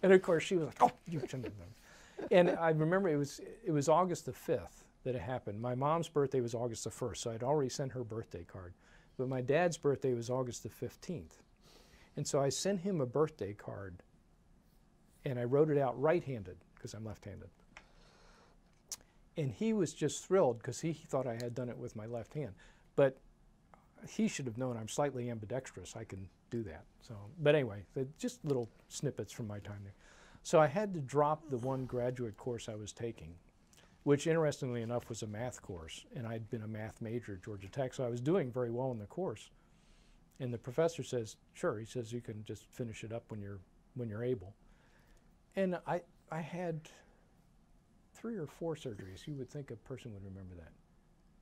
And of course she was like, oh, you shouldn't have done it. And I remember it was August the 5th that it happened. My mom's birthday was August the 1st, so I'd already sent her birthday card. But my dad's birthday was August the 15th. And so I sent him a birthday card, and I wrote it out right-handed, because I'm left-handed. And he was just thrilled, because he thought I had done it with my left hand. But he should have known I'm slightly ambidextrous. I can do that. So, but anyway, just little snippets from my time there. So I had to drop the one graduate course I was taking, which interestingly enough was a math course, and I'd been a math major at Georgia Tech, so I was doing very well in the course. And the professor says, sure, he says you can just finish it up when you're able. And I had 3 or 4 surgeries. You would think a person would remember that.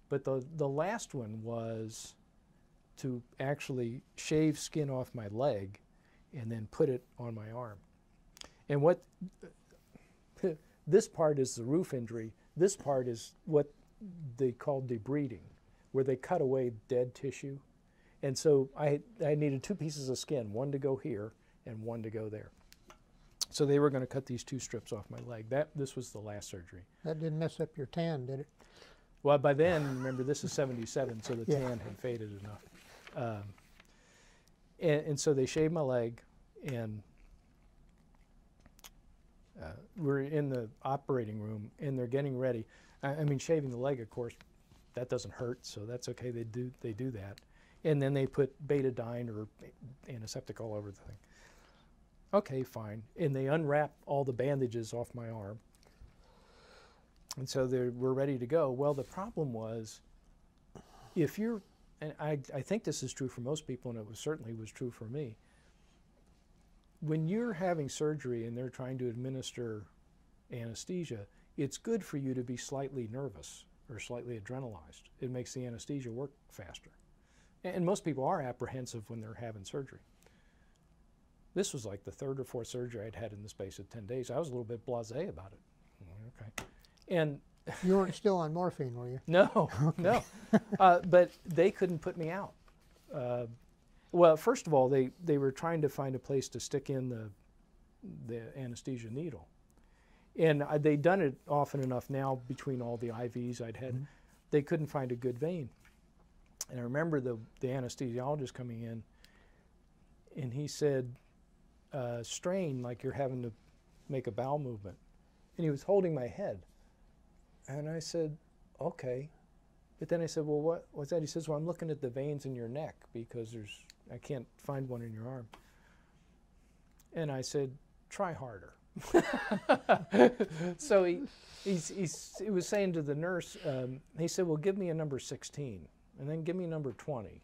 But the last one was to actually shave skin off my leg and then put it on my arm. And what this part is the roof injury. This part is what they call debriding, where they cut away dead tissue. And so I needed 2 pieces of skin, one to go here and one to go there. So they were going to cut these 2 strips off my leg. This was the last surgery. That didn't mess up your tan, did it? Well, by then, remember, this is 77, so the Yeah. tan had faded enough. And so they shaved my leg, and we're in the operating room, and they're getting ready. I mean, shaving the leg, of course, that doesn't hurt, so that's okay. They do that. And then they put betadine or antiseptic all over the thing. Okay, fine. And they unwrap all the bandages off my arm. And so we're ready to go. Well, the problem was, if you're and I think this is true for most people, and it certainly was true for me. When you're having surgery and they're trying to administer anesthesia, it's good for you to be slightly nervous or slightly adrenalized. It makes the anesthesia work faster. And most people are apprehensive when they're having surgery. This was like the third or fourth surgery I'd had in the space of 10 days. I was a little bit blasé about it. Okay. And You weren't still on morphine, were you? no, no. But they couldn't put me out. Well, first of all, they were trying to find a place to stick in the anesthesia needle. And they'd done it often enough now between all the IVs I'd had. Mm-hmm. They couldn't find a good vein. And I remember the anesthesiologist coming in, and he said, strain like you're having to make a bowel movement. And he was holding my head. And I said, okay. But then I said, well, what's that? He says, well, I'm looking at the veins in your neck because I can't find one in your arm. And I said, try harder. So he was saying to the nurse, he said, well, give me a number 16, and then give me number 20.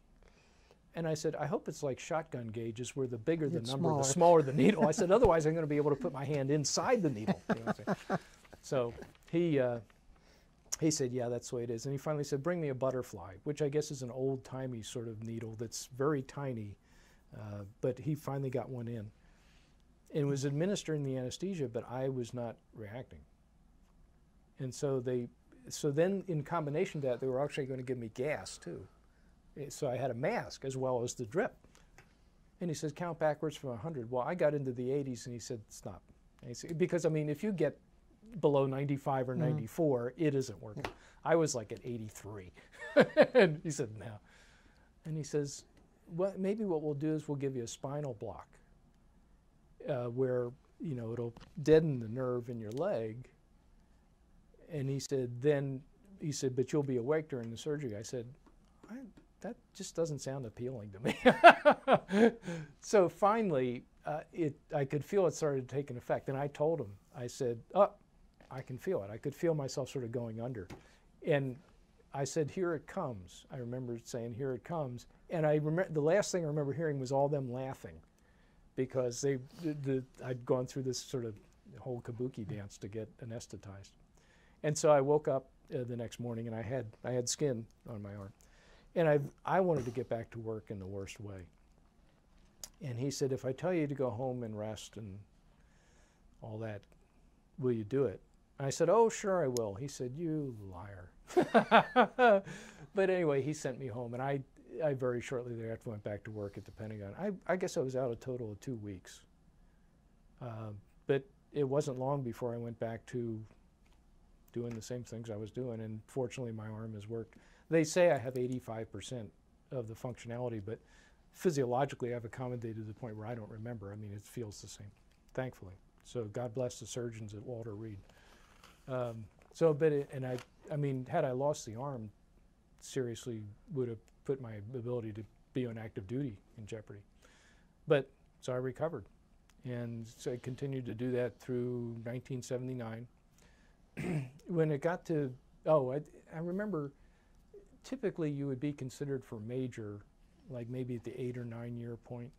And I said, I hope it's like shotgun gauges where the bigger the number, the smaller the needle. I said, otherwise I'm going to be able to put my hand inside the needle. You know what I'm saying? So he said, yeah, that's the way it is. And he finally said, bring me a butterfly, which I guess is an old-timey sort of needle that's very tiny. But he finally got one in. And was administering the anesthesia, but I was not reacting. And so then in combination with that, they were actually going to give me gas too. So I had a mask as well as the drip. And he says, count backwards from 100. Well, I got into the 80s, and he said, stop. And he said, because, I mean, if you get below 95 or 94, it isn't working. I was like at 83. And he said, no. And he says, well, maybe what we'll do is we'll give you a spinal block where, you know, it'll deaden the nerve in your leg. And he said, but you'll be awake during the surgery. I said, that just doesn't sound appealing to me. So finally, I could feel it started taking effect. And I told him, I said, oh, I can feel it. I could feel myself sort of going under. And I said, here it comes. I remember saying, here it comes. And the last thing I remember hearing was all them laughing, because I'd gone through this sort of whole kabuki dance to get anesthetized. And so I woke up the next morning, and I had skin on my arm. And I wanted to get back to work in the worst way. And he said, if I tell you to go home and rest and all that, will you do it? And I said, oh, sure I will. He said, you liar. But anyway, he sent me home, and I very shortly thereafter went back to work at the Pentagon. I guess I was out a total of 2 weeks. But it wasn't long before I went back to doing the same things I was doing, and fortunately my arm has worked. They say I have 85% of the functionality, but physiologically I've accommodated to the point where I don't remember. I mean, it feels the same, thankfully. So God bless the surgeons at Walter Reed. I mean, had I lost the arm, seriously would have put my ability to be on active duty in jeopardy. But, so I recovered. And so I continued to do that through 1979. When it got to, I remember typically you would be considered for major, like maybe at the 8 or 9 year point.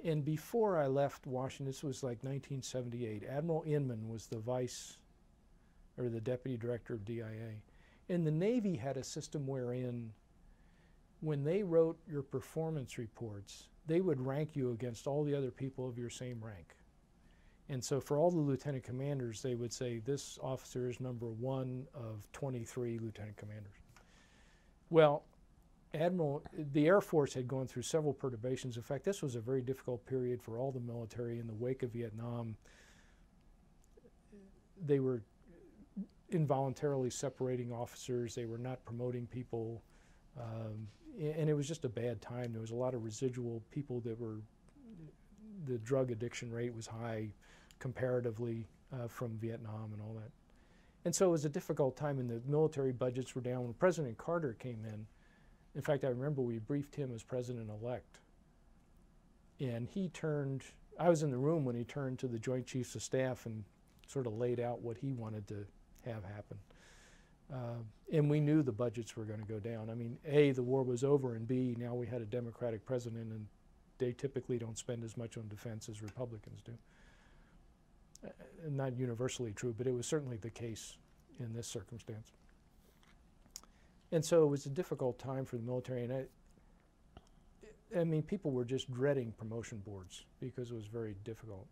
And before I left Washington, this was like 1978, Admiral Inman was the the deputy director of DIA. And the Navy had a system wherein when they wrote your performance reports, they would rank you against all the other people of your same rank. And so for all the lieutenant commanders, they would say, this officer is number 1 of 23 lieutenant commanders. Well, the Air Force had gone through several perturbations. In fact, this was a very difficult period for all the military in the wake of Vietnam. They were involuntarily separating officers. They were not promoting people. And it was just a bad time. There was a lot of residual people the drug addiction rate was high comparatively from Vietnam and all that. And so it was a difficult time, and the military budgets were down. When President Carter came in fact, I remember we briefed him as president-elect. And I was in the room when he turned to the Joint Chiefs of Staff and sort of laid out what he wanted to have happen. And we knew the budgets were going to go down. I mean, A, the war was over, and B, now we had a Democratic president, and they typically don't spend as much on defense as Republicans do. Not universally true, but it was certainly the case in this circumstance. And so it was a difficult time for the military, and I mean, people were just dreading promotion boards because it was very difficult.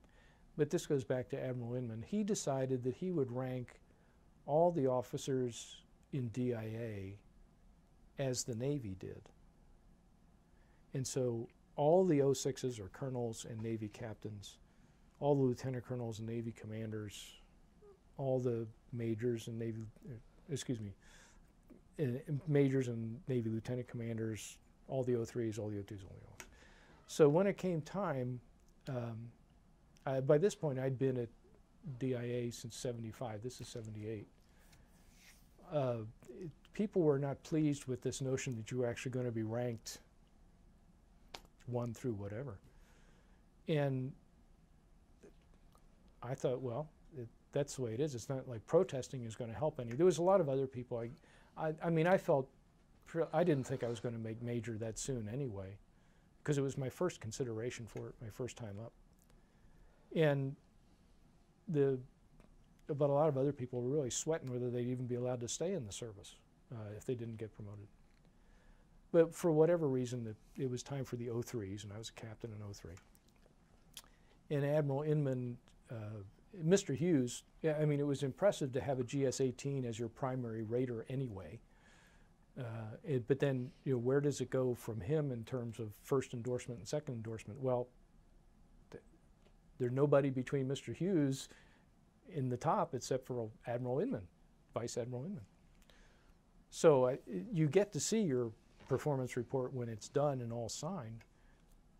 But this goes back to Admiral Inman. He decided that he would rank all the officers in DIA as the Navy did. And so all the 06s are colonels and Navy captains, all the lieutenant colonels and Navy commanders, all the majors and Navy, majors and Navy lieutenant commanders, all the 03s, all the 02s, all the 01s. So when it came time, by this point I'd been at DIA since 75, this is 78. People were not pleased with this notion that you were actually going to be ranked 1 through whatever. And I thought, well, that's the way it is. It's not like protesting is going to help any. There was a lot of other people. I mean, I didn't think I was going to make major that soon anyway, because it was my first consideration for it, my first time up. And but a lot of other people were really sweating whether they'd even be allowed to stay in the service if they didn't get promoted. But for whatever reason, it was time for the 03s, and I was a captain in 03. And Admiral Inman, Mr. Hughes, yeah, I mean, it was impressive to have a GS-18 as your primary rater anyway. But then, you know, where does it go from him in terms of first endorsement and second endorsement? Well, there's nobody between Mr. Hughes in the top except for Admiral Inman, Vice Admiral Inman. So you get to see your performance report when it's done and all signed.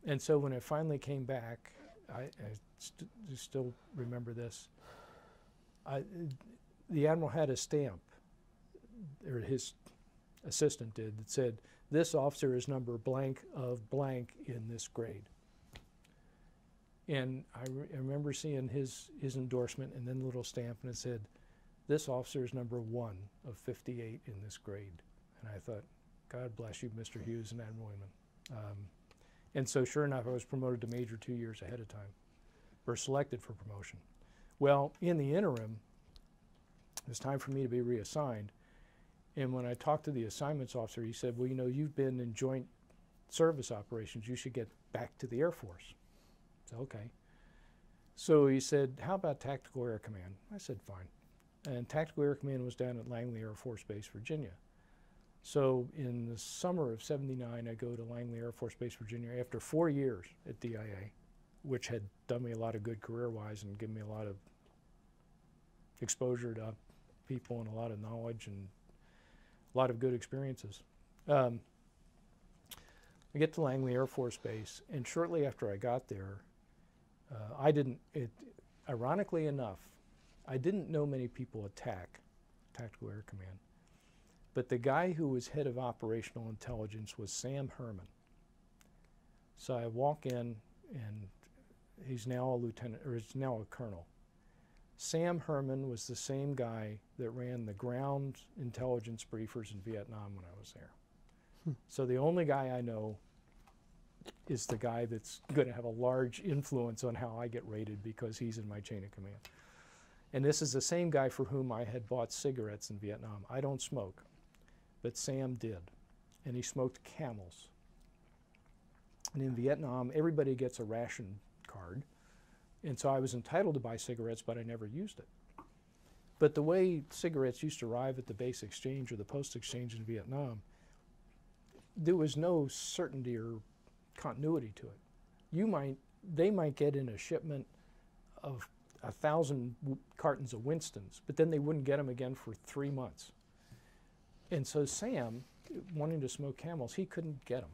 And so when it finally came back, I still remember this. The Admiral had a stamp, or his assistant did, that said, "This officer is number blank of blank in this grade." And I remember seeing his endorsement and then the little stamp, and it said, "This officer is number 1 of 58 in this grade." And I thought, God bless you, Mr. Hughes and Admiral Inman. And so sure enough, I was promoted to major 2 years ahead of time, or selected for promotion. Well, in the interim, it was time for me to be reassigned. And when I talked to the assignments officer, he said, well, you know, you've been in joint service operations. You should get back to the Air Force. I said, okay. So he said, how about Tactical Air Command? I said, fine. And Tactical Air Command was down at Langley Air Force Base, Virginia. So in the summer of '79, I go to Langley Air Force Base, Virginia, after 4 years at DIA, which had done me a lot of good career-wise and given me a lot of exposure to people and a lot of knowledge and a lot of good experiences. I get to Langley Air Force Base, and shortly after I got there, ironically enough, I didn't know many people at Tactical Air Command. But the guy who was head of operational intelligence was Sam Herman. So I walk in, and he's now a lieutenant, or he's now a colonel. Sam Herman was the same guy that ran the ground intelligence briefers in Vietnam when I was there. So the only guy I know is the guy that's going to have a large influence on how I get rated because he's in my chain of command. And this is the same guy for whom I had bought cigarettes in Vietnam. I don't smoke, but Sam did, and he smoked Camels. And in Vietnam, everybody gets a ration card, and so I was entitled to buy cigarettes, but I never used it. But the way cigarettes used to arrive at the base exchange or the post exchange in Vietnam, there was no certainty or continuity to it. They might get in a shipment of 1,000 cartons of Winston's, but then they wouldn't get them again for 3 months. And so Sam, wanting to smoke Camels, he couldn't get them.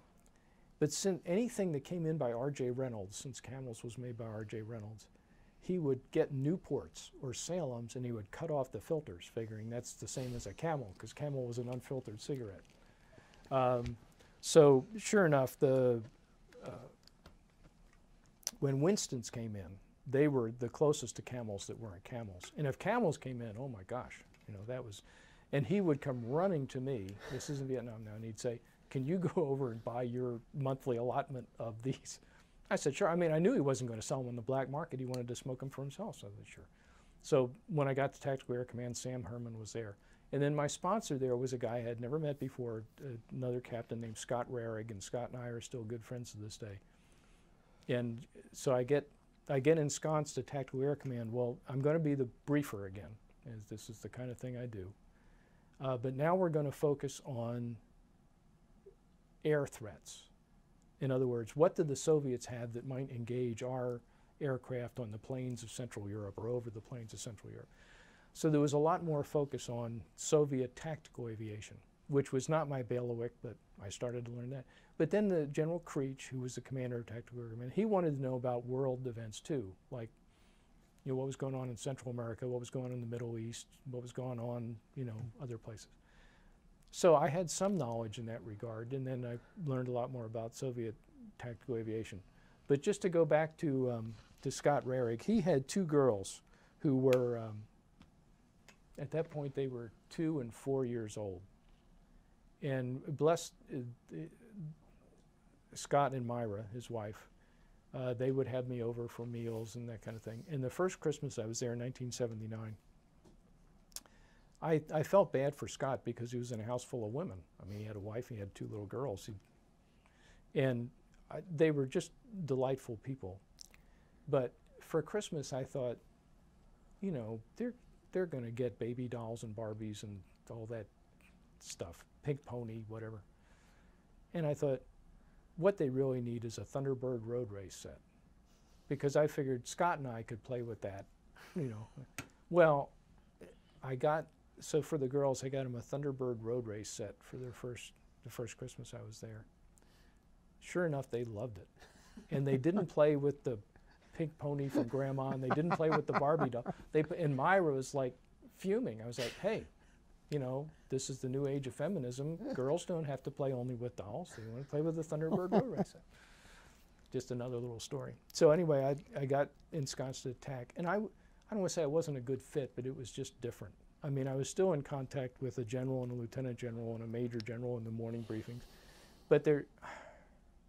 But since anything that came in by R.J. Reynolds, since Camels was made by R.J. Reynolds, he would get Newports or Salems and he would cut off the filters, figuring that's the same as a Camel, because Camel was an unfiltered cigarette. So sure enough, when Winston's came in, they were the closest to Camels that weren't Camels. And if Camels came in, oh my gosh, you know, that was, And he would come running to me, this is in Vietnam now, and he'd say, can you go over and buy your monthly allotment of these? I said, sure. I mean, I knew he wasn't going to sell them on the black market. He wanted to smoke them for himself, so I said, sure. So when I got to Tactical Air Command, Sam Herman was there. And then my sponsor there was a guy I had never met before, another captain named Scott Rarig, and Scott and I are still good friends to this day. And so I get ensconced at Tactical Air Command. Well, I'm going to be the briefer again, as this is the kind of thing I do. But now we're going to focus on air threats. In other words, what did the Soviets have that might engage our aircraft on the plains of Central Europe or over the plains of Central Europe? So there was a lot more focus on Soviet tactical aviation, which was not my bailiwick, but I started to learn that. But then the General Creech, who was the commander of Tactical Air Command, he wanted to know about world events too, like what was going on in Central America, what was going on in the Middle East, what was going on, other places. So I had some knowledge in that regard, and then I learned a lot more about Soviet tactical aviation. But just to go back to Scott Rarig, he had two girls who were, at that point they were 2 and 4 years old. And blessed Scott and Myra, his wife, they would have me over for meals and that kind of thing. And the first Christmas I was there in 1979, I felt bad for Scott because he was in a house full of women. I mean, he had a wife, he had 2 little girls. They were just delightful people. But for Christmas, I thought, they're going to get baby dolls and Barbies and all that stuff, Pink Pony, whatever. And I thought, what they really need is a Thunderbird road race set. Because I figured Scott and I could play with that, Well, so for the girls, I got them a Thunderbird road race set for the first Christmas I was there. Sure enough, they loved it. And they didn't play with the Pink Pony from Grandma, and they didn't play with the Barbie doll. And Myra was like fuming. I was like, hey, this is the new age of feminism. Girls don't have to play only with dolls. They want to play with the Thunderbird road race set. Just another little story. So anyway, I got ensconced at TAC, and I don't want to say I wasn't a good fit, but it was just different. I mean, I was still in contact with a general and a lieutenant general and a major general in the morning briefings. But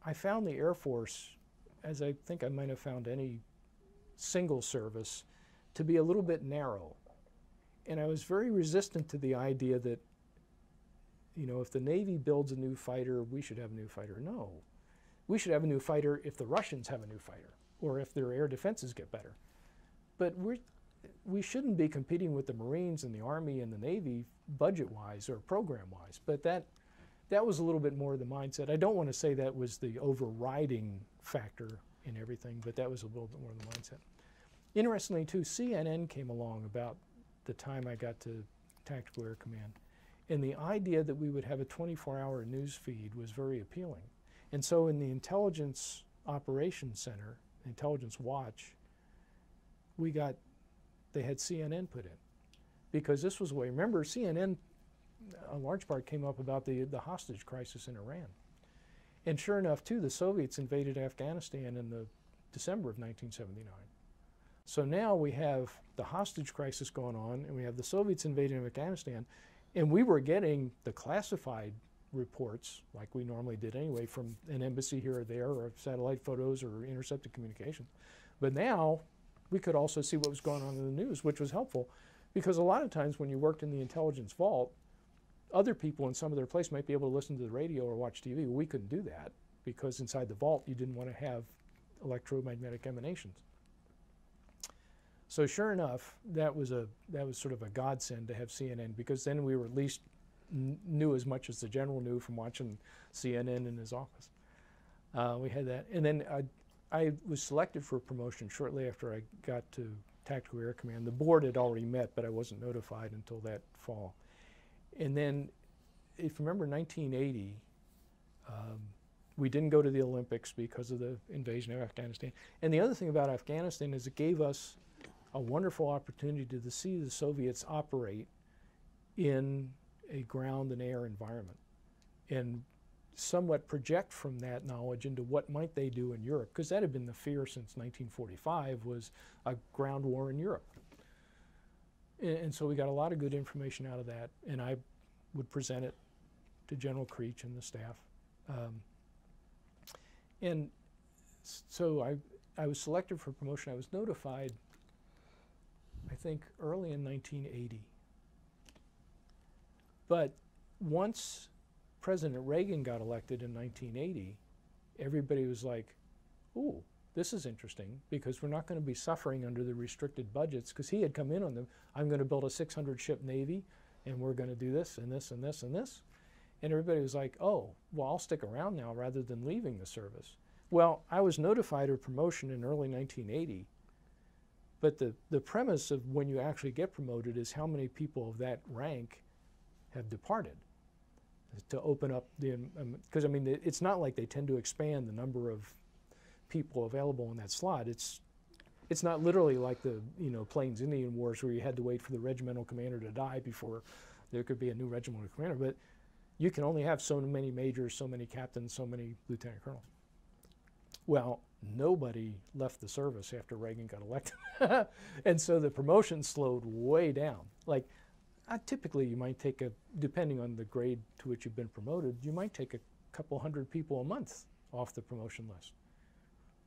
I found the Air Force, as I think I might have found any single service, to be a little bit narrow. And I was very resistant to the idea that, if the Navy builds a new fighter, we should have a new fighter. No. We should have a new fighter if the Russians have a new fighter, or if their air defenses get better. But we shouldn't be competing with the Marines and the Army and the Navy budget-wise or program-wise. But that was a little bit more of the mindset. I don't want to say that was the overriding factor in everything, but that was a little bit more of the mindset. Interestingly, too, CNN came along about the time I got to Tactical Air Command. And the idea that we would have a 24-hour news feed was very appealing. And so in the Intelligence Operations Center, Intelligence Watch, they had CNN put in. Because this was the way, remember, CNN, a large part came up about the hostage crisis in Iran. And sure enough, too, the Soviets invaded Afghanistan in the December of 1979. So now we have the hostage crisis going on, and we have the Soviets invading Afghanistan, and we were getting the classified reports, like we normally did anyway, from an embassy here or there, or satellite photos or intercepted communication. But now we could also see what was going on in the news, which was helpful, because a lot of times when you worked in the intelligence vault, other people in some of their place might be able to listen to the radio or watch TV. Well, we couldn't do that, because inside the vault you didn't want to have electromagnetic emanations. So sure enough, that was sort of a godsend to have CNN, because then we were at least knew as much as the general knew from watching CNN in his office. We had that. And then I was selected for promotion shortly after I got to Tactical Air Command. The board had already met, but I wasn't notified until that fall. And then, if you remember 1980, we didn't go to the Olympics because of the invasion of Afghanistan. And the other thing about Afghanistan is it gave us a wonderful opportunity to see the Soviets operate in a ground and air environment and somewhat project from that knowledge into what might they do in Europe, because that had been the fear since 1945, was a ground war in Europe. And so we got a lot of good information out of that, and I would present it to General Creech and the staff. And so I was selected for promotion. I was notified, I think, early in 1980. But once President Reagan got elected in 1980, everybody was like, ooh, this is interesting, because we're not going to be suffering under the restricted budgets, because he had come in on them. I'm going to build a 600-ship Navy, and we're going to do this and this and this and this. And everybody was like, oh, well, I'll stick around now rather than leaving the service. Well, I was notified of promotion in early 1980, but the premise of when you actually get promoted is how many people of that rank have departed, to open up the, because I mean, it's not like they tend to expand the number of people available in that slot. It's not literally like the Plains Indian Wars where you had to wait for the regimental commander to die before there could be a new regimental commander, but you can only have so many majors, so many captains, so many lieutenant colonels. Well, nobody left the service after Reagan got elected. And so the promotion slowed way down. Like, typically you might take depending on the grade to which you've been promoted, you might take a couple hundred people a month off the promotion list.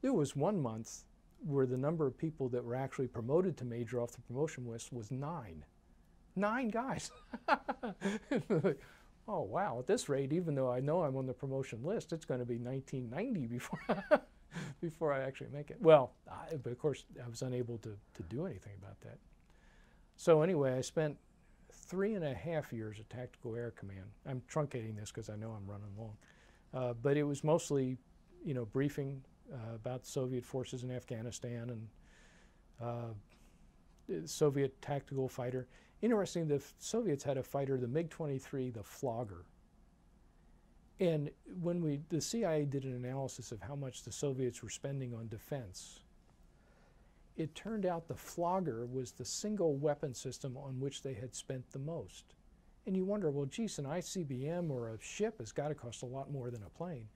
There was one month where the number of people that were actually promoted to major off the promotion list was 9. 9 guys. Oh, wow, at this rate, even though I know I'm on the promotion list, it's going to be 1990 before I actually make it. Well, but of course, I was unable to do anything about that. So anyway, I spent 3.5 years at Tactical Air Command. I'm truncating this because I know I'm running long. But it was mostly, briefing about Soviet forces in Afghanistan and Soviet tactical fighter. Interesting, the Soviets had a fighter, the MiG-23, the Flogger. And when the CIA did an analysis of how much the Soviets were spending on defense, it turned out the Flogger was the single weapon system on which they had spent the most. And you wonder, well, geez, an ICBM or a ship has got to cost a lot more than a plane.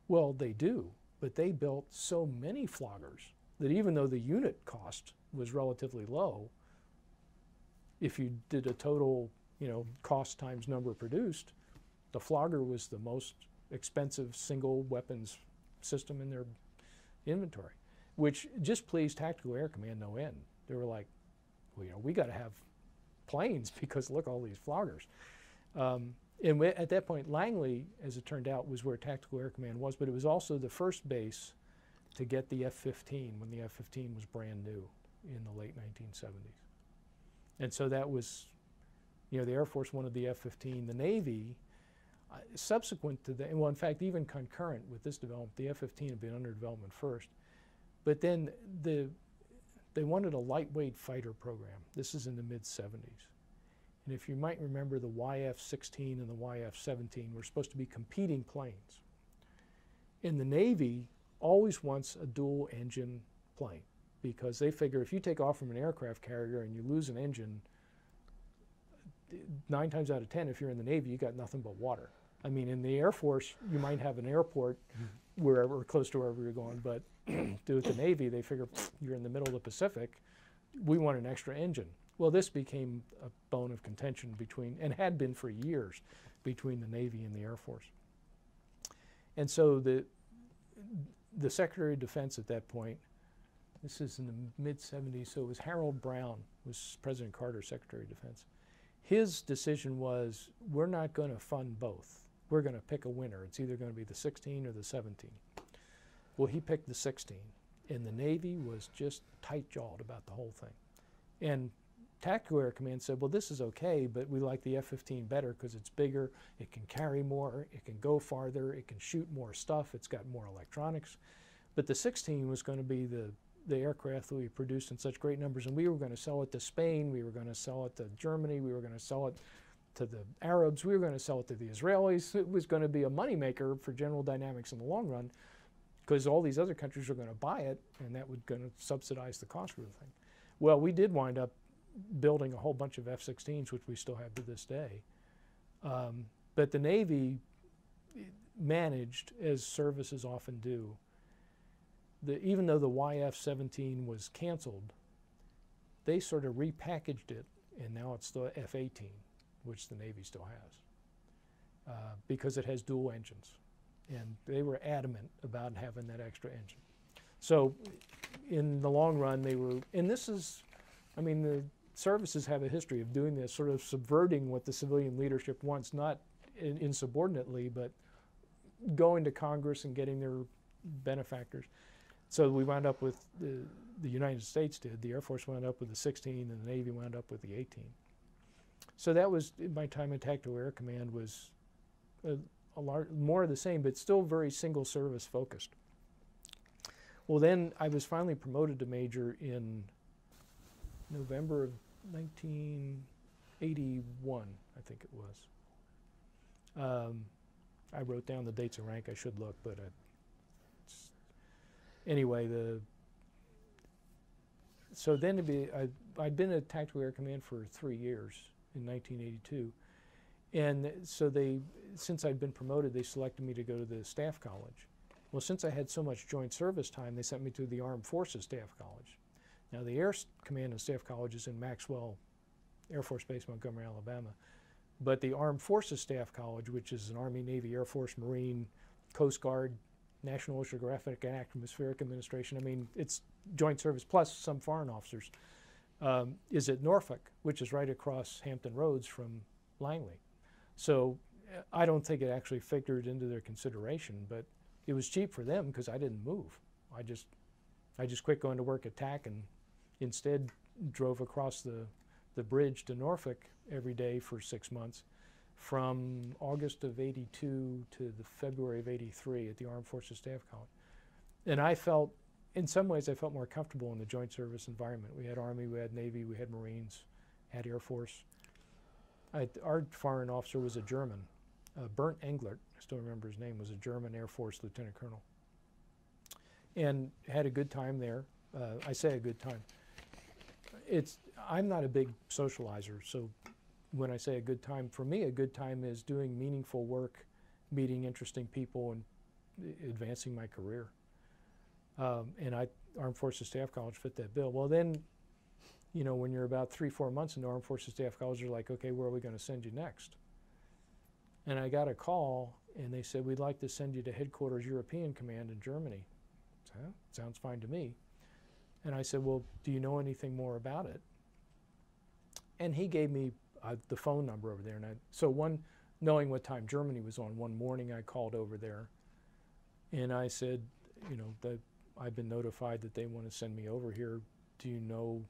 Well, they do, but they built so many Floggers that even though the unit cost was relatively low, if you did a total, cost times number produced, the Flogger was the most expensive single weapons system in their inventory, which just pleased Tactical Air Command no end. They were like, well, we got to have planes because look, all these Floggers. And at that point, Langley, as it turned out, was where Tactical Air Command was, but it was also the first base to get the F-15 when the F-15 was brand new in the late 1970s. And so that was, the Air Force wanted the F-15. The Navy, subsequent to that, well, in fact, even concurrent with this development, the F-15 had been under development first. But then they wanted a lightweight fighter program. This is in the mid-70s. And if you might remember, the YF-16 and the YF-17 were supposed to be competing planes. And the Navy always wants a dual-engine plane, because they figure if you take off from an aircraft carrier and you lose an engine, 9 times out of 10, if you're in the Navy, you got nothing but water. I mean, in the Air Force, you might have an airport wherever, close to wherever you're going, but with the Navy, they figure you're in the middle of the Pacific, we want an extra engine. Well, this became a bone of contention between, and had been for years, between the Navy and the Air Force. And so the Secretary of Defense at that point, this is in the mid-70s, so it was Harold Brown, was President Carter's Secretary of Defense. His decision was, we're not going to fund both. We're going to pick a winner. It's either going to be the 16 or the 17. Well, he picked the 16, and the Navy was just tight-jawed about the whole thing. And Tactical Air Command said, well, this is okay, but we like the F-15 better because it's bigger, it can carry more, it can go farther, it can shoot more stuff, it's got more electronics. But the 16 was going to be the aircraft that we produced in such great numbers, and we were going to sell it to Spain, we were going to sell it to Germany, we were going to sell it to the Arabs, we were going to sell it to the Israelis. It was going to be a moneymaker for General Dynamics in the long run, because all these other countries were going to buy it, and that was going to subsidize the cost of the thing. Well, we did wind up building a whole bunch of F-16s, which we still have to this day. But the Navy managed, as services often do, even though the YF-17 was canceled, they sort of repackaged it, and now it's the F-18, which the Navy still has, because it has dual engines. And they were adamant about having that extra engine. So in the long run, they were, and this is, I mean, the services have a history of doing this, sort of subverting what the civilian leadership wants, not insubordinately, but going to Congress and getting their benefactors. So we wound up with, the United States did, the Air Force wound up with the 16 and the Navy wound up with the 18. So that was, my time in Tactical Air Command was more of the same, but still very single service focused. Well, then I was finally promoted to major in November of 1981, I think it was. I wrote down the dates of rank. I should look, but anyway, so then I'd been at Tactical Air Command for 3 years in 1982. And so since I'd been promoted, they selected me to go to the Staff College. Well, since I had so much joint service time, they sent me to the Armed Forces Staff College. Now, the Air Command and Staff College is in Maxwell Air Force Base, Montgomery, Alabama. But the Armed Forces Staff College, which is an Army, Navy, Air Force, Marine, Coast Guard, National Oceanographic and Atmospheric Administration, I mean, it's joint service plus some foreign officers, is at Norfolk, which is right across Hampton Roads from Langley. So I don't think it actually figured into their consideration, but it was cheap for them because I didn't move. I just quit going to work at TAC and instead drove across the bridge to Norfolk every day for 6 months from August of '82 to the February of '83 at the Armed Forces Staff College. And I felt, in some ways, I felt more comfortable in the joint service environment. We had Army, we had Navy, we had Marines, had Air Force. Our foreign officer was a German. Bernd Englert, I still remember his name, was a German Air Force Lieutenant Colonel. And had a good time there. I say a good time. I'm not a big socializer, so when I say a good time, for me a good time is doing meaningful work, meeting interesting people, and advancing my career. And Armed Forces Staff College fit that bill. Well then, you know, when you're about 3-4 months into Armed Forces Staff College, you're like, okay, where are we going to send you next? And I got a call, and they said, we'd like to send you to Headquarters European Command in Germany. So, sounds fine to me. And I said, well, do you know anything more about it? And he gave me the phone number over there. And knowing what time Germany was on, one morning I called over there, and I said, you know, that I've been notified that they want to send me over here. Do you know?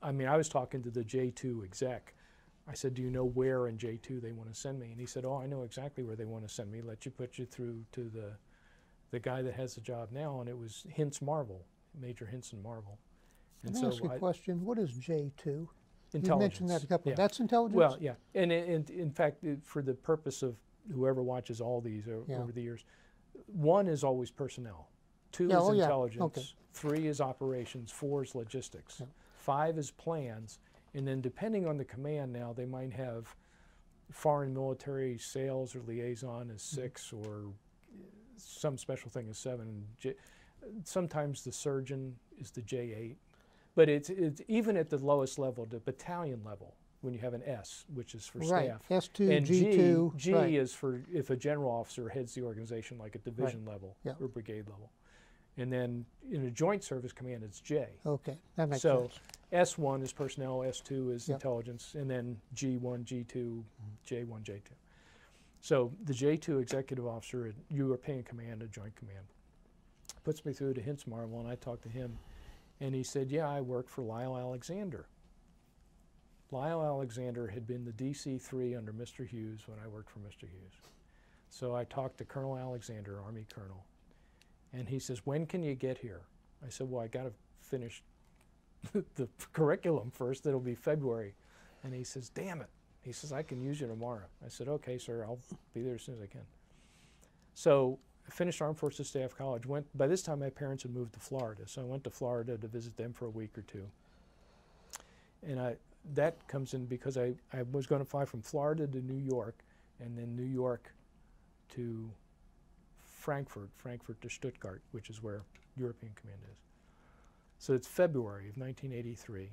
I mean, I was talking to the J2 exec. I said, do you know where in J2 they want to send me? And he said, oh, I know exactly where they want to send me. Put you through to the guy that has the job now, and it was Hintz Marvel, Major Hinson Marvel. And Can I ask you a question? What is J2? Intelligence. You mentioned that a couple. Yeah. That's intelligence? Well, yeah. And in fact, for the purpose of whoever watches all these over the years, 1 is always personnel. 2 is intelligence. Okay. 3 is operations. 4 is logistics. Yeah. 5 is plans. And then depending on the command now, they might have foreign military sales or liaison as 6 or some special thing as 7. Sometimes the surgeon is the J8. But it's even at the lowest level, the battalion level, when you have an S, which is for staff. S2, and G2. G is for if a general officer heads the organization like at division level or brigade level. And then in a joint service command, it's J. Okay, that makes sense. So S1 is personnel, S2 is intelligence, and then G1, G2, J1, J2. So the J2 executive officer at European Command, a joint command, puts me through to Hintz Marvel, and I talk to him. And he said, yeah, I work for Lyle Alexander. Lyle Alexander had been the DC-3 under Mr. Hughes when I worked for Mr. Hughes. So I talked to Colonel Alexander, Army Colonel, and he says, when can you get here? I said, well, I got to finish the curriculum first. It'll be February. And he says, damn it. He says, I can use you tomorrow. I said, okay, sir, I'll be there as soon as I can. So I finished Armed Forces Staff College. By this time, my parents had moved to Florida, so I went to Florida to visit them for a week or 2. And that comes in because I was going to fly from Florida to New York, and then New York to Frankfurt to Stuttgart, which is where European Command is. So it's February of 1983.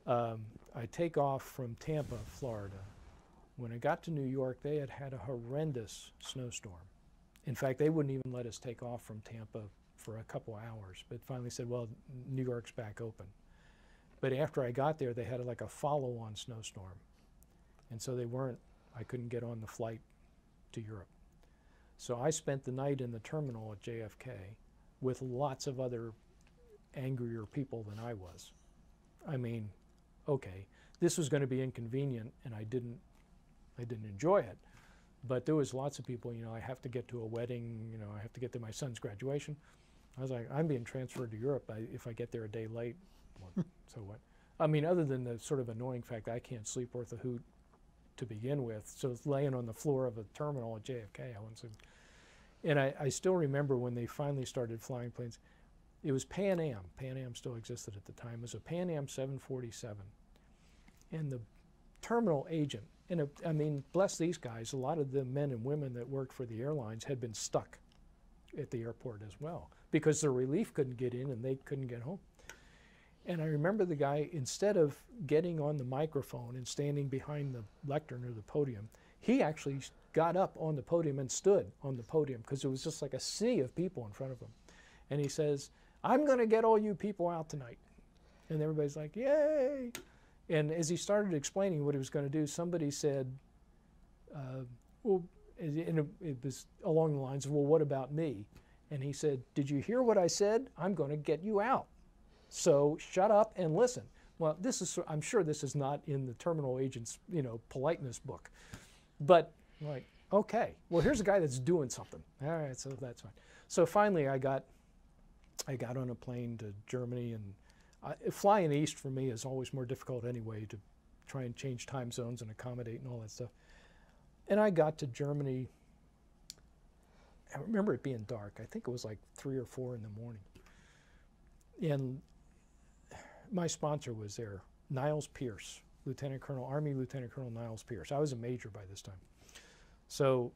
I take off from Tampa, Florida. When I got to New York, they had had a horrendous snowstorm. In fact, they wouldn't even let us take off from Tampa for a couple hours, but finally said, well, New York's back open. But after I got there, they had like a follow-on snowstorm. And so I couldn't get on the flight to Europe. So I spent the night in the terminal at JFK with lots of other angrier people than I was. I mean, okay, this was going to be inconvenient, and I didn't enjoy it. But there was lots of people, you know, I have to get to a wedding, you know, I have to get to my son's graduation. I was like, I'm being transferred to Europe. If I get there a day late, well, so what? I mean, other than the sort of annoying fact that I can't sleep worth a hoot to begin with, so it's laying on the floor of a terminal at JFK, I wasn't. And I still remember when they finally started flying planes. It was Pan Am. Pan Am still existed at the time. It was a Pan Am 747. And the terminal agent, and I mean, bless these guys, a lot of the men and women that worked for the airlines had been stuck at the airport as well because the relief couldn't get in and they couldn't get home. And I remember the guy, instead of getting on the microphone and standing behind the lectern or the podium, he actually got up on the podium and stood on the podium because it was just like a sea of people in front of him. And he says, I'm going to get all you people out tonight. And everybody's like, yay. And as he started explaining what he was going to do, somebody said, well, and it was along the lines of, well, what about me? And he said, did you hear what I said? I'm going to get you out. So shut up and listen. Well, this is, I'm sure this is not in the terminal agent's, you know, politeness book. But like, okay, well, here's a guy that's doing something. All right, so that's fine. So finally I got on a plane to Germany, and flying east for me is always more difficult anyway, to try and change time zones and accommodate and all that stuff. And I got to Germany. I remember it being dark. I think it was like 3 or 4 in the morning. And my sponsor was there, Niles Pierce, Lieutenant Colonel, Army Lieutenant Colonel Niles Pierce. I was a major by this time. So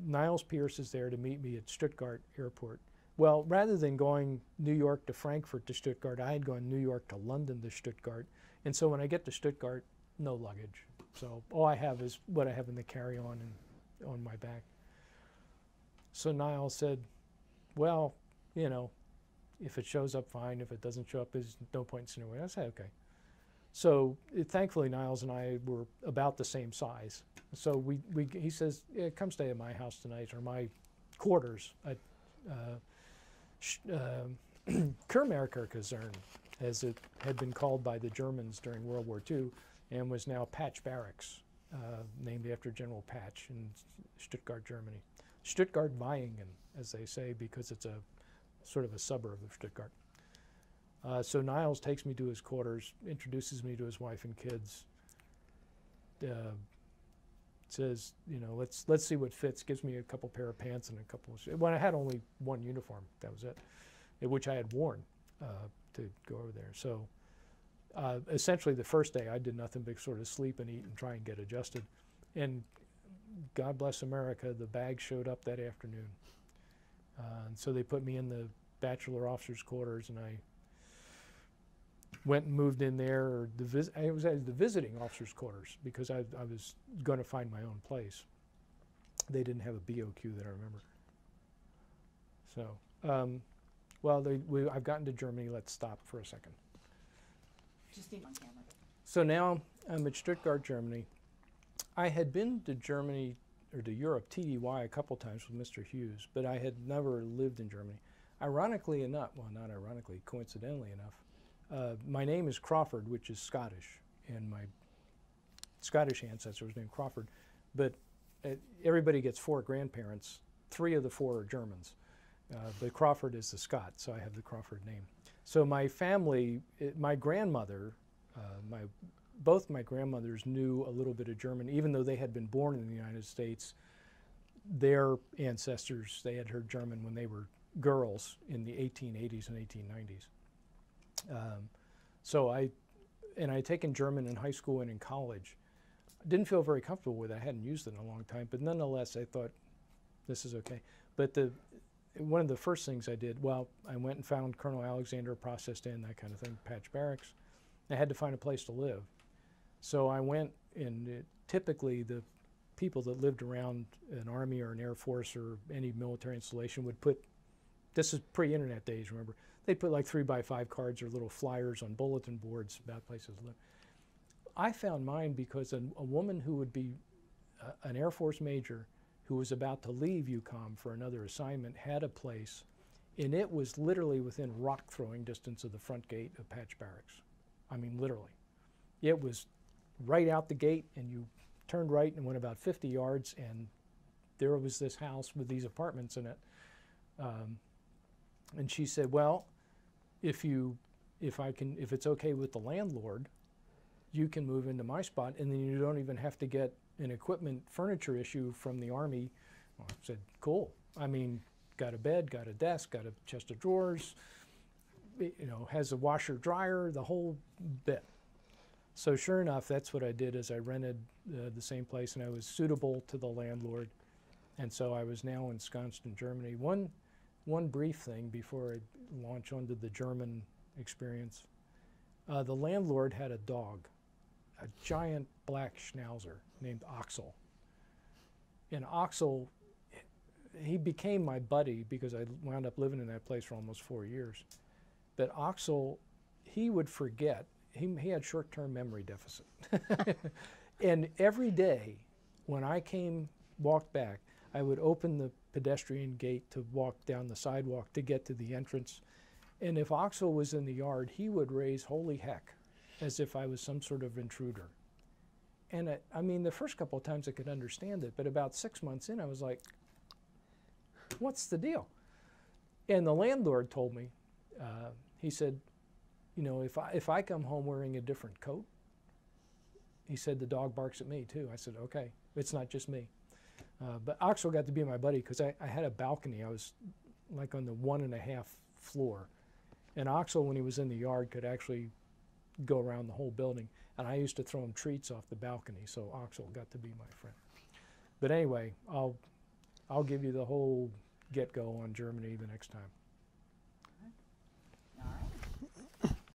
Niles Pierce is there to meet me at Stuttgart Airport. Well, rather than going New York to Frankfurt to Stuttgart, I had gone New York to London to Stuttgart. And so when I get to Stuttgart, no luggage. So all I have is what I have in the carry-on and on my back. So Niles said, well, you know, if it shows up, fine. If it doesn't show up, there's no point in sitting away. I said, okay. So thankfully, Niles and I were about the same size. So he says, yeah, come stay at my house tonight, or my quarters at Kurmerker Kaserne, as it had been called by the Germans during World War II, and was now Patch Barracks, named after General Patch in Stuttgart, Germany. Stuttgart-Vaihingen, as they say, because it's a sort of a suburb of Stuttgart. So Niles takes me to his quarters, introduces me to his wife and kids, says, you know, let's see what fits, gives me a couple pair of pants and a couple of, well, I had only one uniform, that was it, which I had worn to go over there. So essentially the first day I did nothing but sort of sleep and eat and try and get adjusted. And God bless America, the bag showed up that afternoon. And so they put me in the bachelor officer's quarters, and I went and moved in there. Or I was at the visiting officer's quarters because I was going to find my own place. They didn't have a BOQ that I remember. So, well, I've gotten to Germany. Let's stop for a second. Just need on camera. So now I'm at Stuttgart, Germany. I had been to Germany, or to Europe, TDY, a couple times with Mr. Hughes, but I had never lived in Germany. Ironically enough, well, not ironically, coincidentally enough, my name is Crawford, which is Scottish, and my Scottish ancestor was named Crawford, but everybody gets 4 grandparents. 3 of the 4 are Germans, but Crawford is the Scot, so I have the Crawford name. So my family, my grandmother, both my grandmothers knew a little bit of German, even though they had been born in the United States. Their ancestors, they had heard German when they were girls in the 1880s and 1890s. So I had taken German in high school and in college. I didn't feel very comfortable with it. I hadn't used it in a long time, but nonetheless, I thought, this is okay. But one of the first things I did, well, I went and found Colonel Alexander, processed in, that kind of thing, Patch Barracks. I had to find a place to live. So I went, and typically the people that lived around an Army or an Air Force or any military installation would put, this is pre-internet days, remember, they'd put like 3x5 cards or little flyers on bulletin boards about places to live. I found mine because a woman who would be an Air Force major who was about to leave UCOM for another assignment had a place, and it was literally within rock throwing distance of the front gate of Patch Barracks. I mean, literally. It was right out the gate, and you turned right and went about 50 yards, and there was this house with these apartments in it. And she said, well, if it's okay with the landlord, you can move into my spot, and then you don't even have to get an equipment furniture issue from the Army. Well, I said, cool. I mean, got a bed, got a desk, got a chest of drawers, you know, has a washer dryer, the whole bit. So sure enough, that's what I did, is I rented the same place, and I was suitable to the landlord. And so I was now ensconced in Germany. One brief thing before I launch onto the German experience. The landlord had a dog, a giant black schnauzer named Axel. And Axel, he became my buddy because I wound up living in that place for almost 4 years. But Axel, he would forget. He had short-term memory deficit. And every day when I walked back, I would open the pedestrian gate to walk down the sidewalk to get to the entrance. And if Axel was in the yard, he would raise holy heck, as if I was some sort of intruder. And I mean, the first couple of times I could understand it, but about 6 months in, I was like, what's the deal? And the landlord told me, he said, you know, if I come home wearing a different coat, he said, the dog barks at me too. I said, okay, it's not just me. But Axel got to be my buddy because I had a balcony. I was like on the 1.5 floor. And Axel, when he was in the yard, could actually go around the whole building. And I used to throw him treats off the balcony, so Axel got to be my friend. But anyway, I'll give you the whole get-go on Germany the next time.